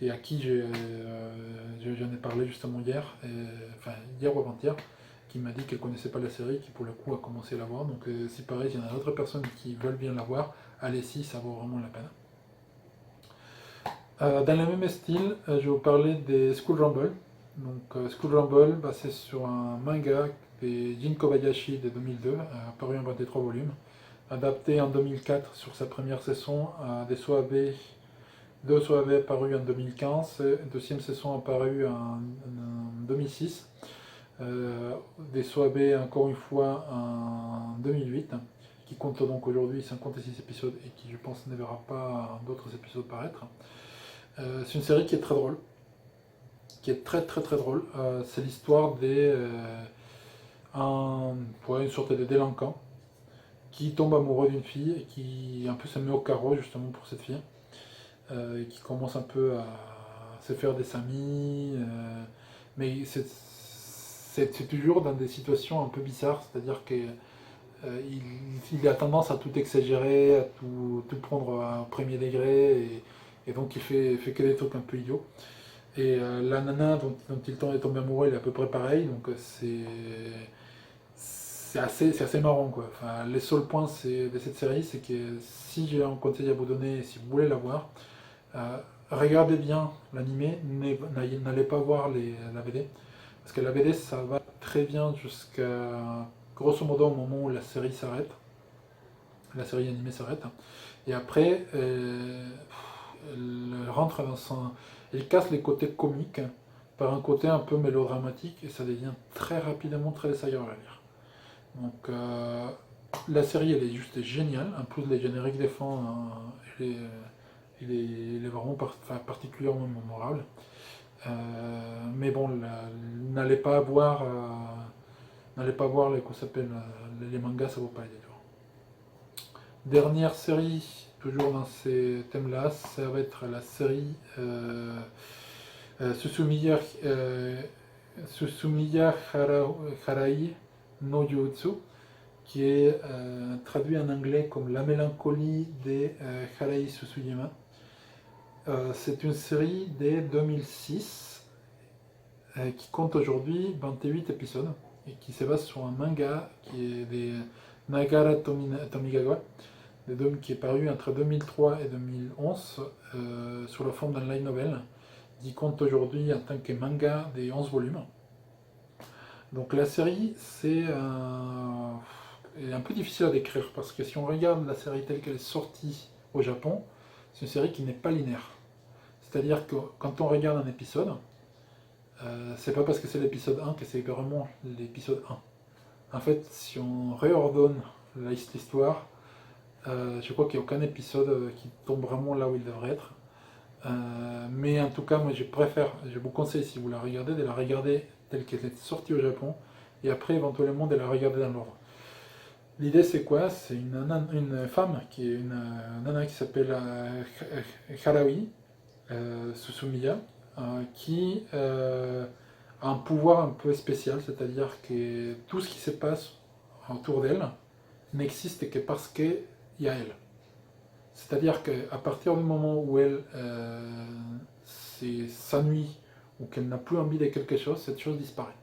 et à qui j'en ai parlé justement hier, enfin hier ou avant-hier, qui m'a dit qu'elle connaissait pas la série, qui pour le coup a commencé à la voir. Donc si pareil, il y en a d'autres personnes qui veulent bien la voir, allez-y, ça vaut vraiment la peine. Dans le même style, je vais vous parler des School Rumble. Donc School Rumble, c'est sur un manga de Jin Kobayashi de 2002, paru en 23 volumes, adapté en 2004 sur sa première saison des SOAB, deux SOAB parus en 2015, deuxième saison apparue en 2006, des SOAB encore une fois en 2008, qui compte donc aujourd'hui 56 épisodes et qui je pense ne verra pas d'autres épisodes paraître. C'est une série qui est très drôle, qui est très très très drôle. C'est l'histoire une sorte de délinquant qui tombe amoureux d'une fille et qui un peu se met au carreau justement pour cette fille, et qui commence un peu à se faire des amis, mais c'est toujours dans des situations un peu bizarres, c'est-à-dire que il a tendance à tout exagérer, à tout prendre au premier degré, et donc il fait que des trucs un peu idiots. Et la nana dont il est tombé amoureux, elle est à peu près pareil, donc c'est assez marrant quoi. Enfin, les seuls points de cette série, c'est que si j'ai un conseil à vous donner, si vous voulez la voir, regardez bien l'animé, n'allez pas voir la BD, parce que la BD ça va très bien jusqu'à grosso modo au moment où la série s'arrête, la série animée s'arrête, et après elle rentre elle casse les côtés comiques par un côté un peu mélodramatique, et ça devient très rapidement très désagréable à lire. Donc la série elle est juste géniale, en plus les génériques des fins, il est vraiment particulièrement mémorable. Mais bon, n'allez pas voir les mangas, ça vaut pas les détours. Dernière série, toujours dans ces thèmes-là, ça va être la série Susumiya Harai no Jutsu, qui est traduit en anglais comme La mélancolie des Harai Susuyama. C'est une série de 2006 qui compte aujourd'hui 28 épisodes et qui se base sur un manga qui est des Nagara Tomigawa, qui est paru entre 2003 et 2011 sur la forme d'un light novel, qui compte aujourd'hui en tant que manga des 11 volumes. Donc la série, est un peu difficile à décrire, parce que si on regarde la série telle qu'elle est sortie au Japon, c'est une série qui n'est pas linéaire. C'est-à-dire que quand on regarde un épisode, c'est pas parce que c'est l'épisode 1 que c'est vraiment l'épisode 1. En fait, si on réordonne l'histoire, je crois qu'il n'y a aucun épisode qui tombe vraiment là où il devrait être. Mais en tout cas, moi je vous conseille, si vous la regardez, de la regarder telle qu'elle est sortie au Japon, et après éventuellement de la regarder dans l'ordre. L'idée c'est quoi? C'est une femme qui est une nana qui s'appelle Harawi Susumiya, qui a un pouvoir un peu spécial, c'est-à-dire que tout ce qui se passe autour d'elle n'existe que parce qu'il y a elle. C'est-à-dire qu'à partir du moment où elle s'ennuie ou qu'elle n'a plus envie de quelque chose, cette chose disparaît.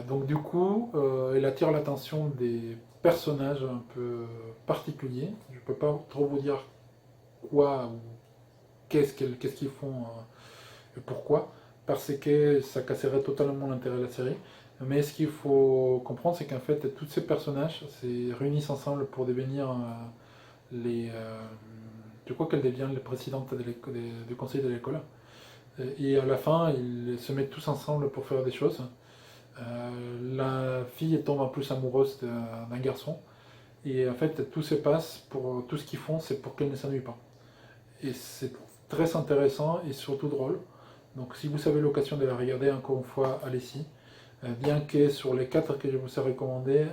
Donc du coup, elle attire l'attention des personnages un peu particuliers. Je ne peux pas trop vous dire quoi ou qu'est-ce qu'ils font et pourquoi, parce que ça casserait totalement l'intérêt de la série. Mais ce qu'il faut comprendre, c'est qu'en fait, tous ces personnages se réunissent ensemble pour devenir je crois qu'elle devient la présidente du conseil de l'école. Et à la fin, ils se mettent tous ensemble pour faire des choses. La fille tombe en plus amoureuse d'un garçon. Et en fait, tout se passe pour tout ce qu'ils font, c'est pour qu'elle ne s'ennuie pas. Et c'est très intéressant et surtout drôle. Donc si vous avez l'occasion de la regarder, encore une fois, allez-y. Bien que sur les 4 que je vous ai recommandés,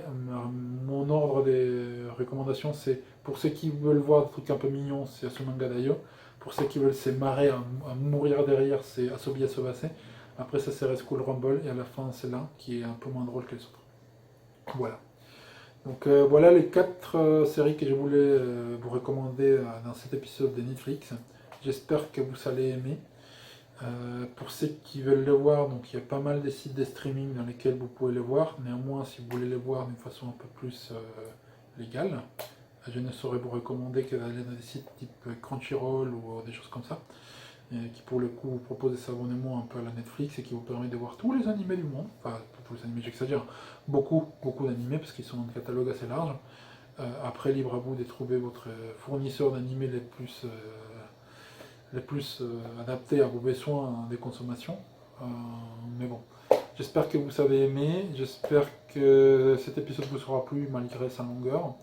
mon ordre de recommandations, c'est pour ceux qui veulent voir des trucs un peu mignons, c'est Asumanga Daioh. Pour ceux qui veulent se marrer à mourir derrière, c'est Asobi Asobase. Après ça c'est School Rumble, et à la fin c'est là qui est un peu moins drôle que les autres. Voilà. Donc voilà les 4 séries que je voulais vous recommander dans cet épisode de Netflix. J'espère que vous allez aimer. Pour ceux qui veulent les voir, donc il y a pas mal de sites de streaming dans lesquels vous pouvez les voir. Néanmoins, si vous voulez les voir d'une façon un peu plus légale, je ne saurais vous recommander que d'aller dans des sites type Crunchyroll ou des choses comme ça, qui pour le coup vous proposent des abonnements un peu à la Netflix et qui vous permet de voir tous les animés du monde. Enfin, pas tous les animés, j'exagère, beaucoup d'animés parce qu'ils sont dans un catalogue assez large. Après, libre à vous de trouver votre fournisseur d'animés les plus adaptés à vos besoins de consommation. Mais bon, j'espère que vous avez aimé, j'espère que cet épisode vous sera plu malgré sa longueur.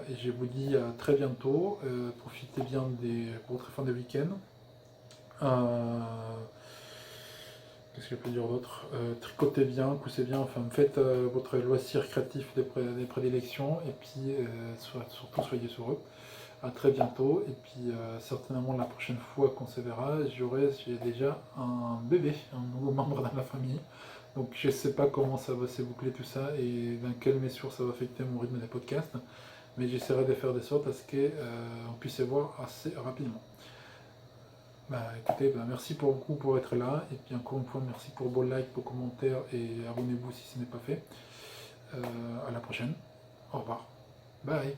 Et je vous dis à très bientôt. Profitez bien de votre fin de week-end. Qu'est-ce que je peux dire d'autre? Tricotez bien, poussez bien, enfin faites votre loisir créatif des prédilections et puis surtout soyez heureux. À très bientôt et puis certainement la prochaine fois qu'on se verra, j'ai déjà un bébé, un nouveau membre dans la famille. Donc je ne sais pas comment ça va se boucler tout ça et dans quelle mesure ça va affecter mon rythme des podcasts, mais j'essaierai de faire de sorte à ce qu'on puisse se voir assez rapidement. Écoutez, merci beaucoup pour être là et puis encore une fois merci pour vos likes, vos commentaires et abonnez-vous si ce n'est pas fait. À la prochaine. Au revoir. Bye.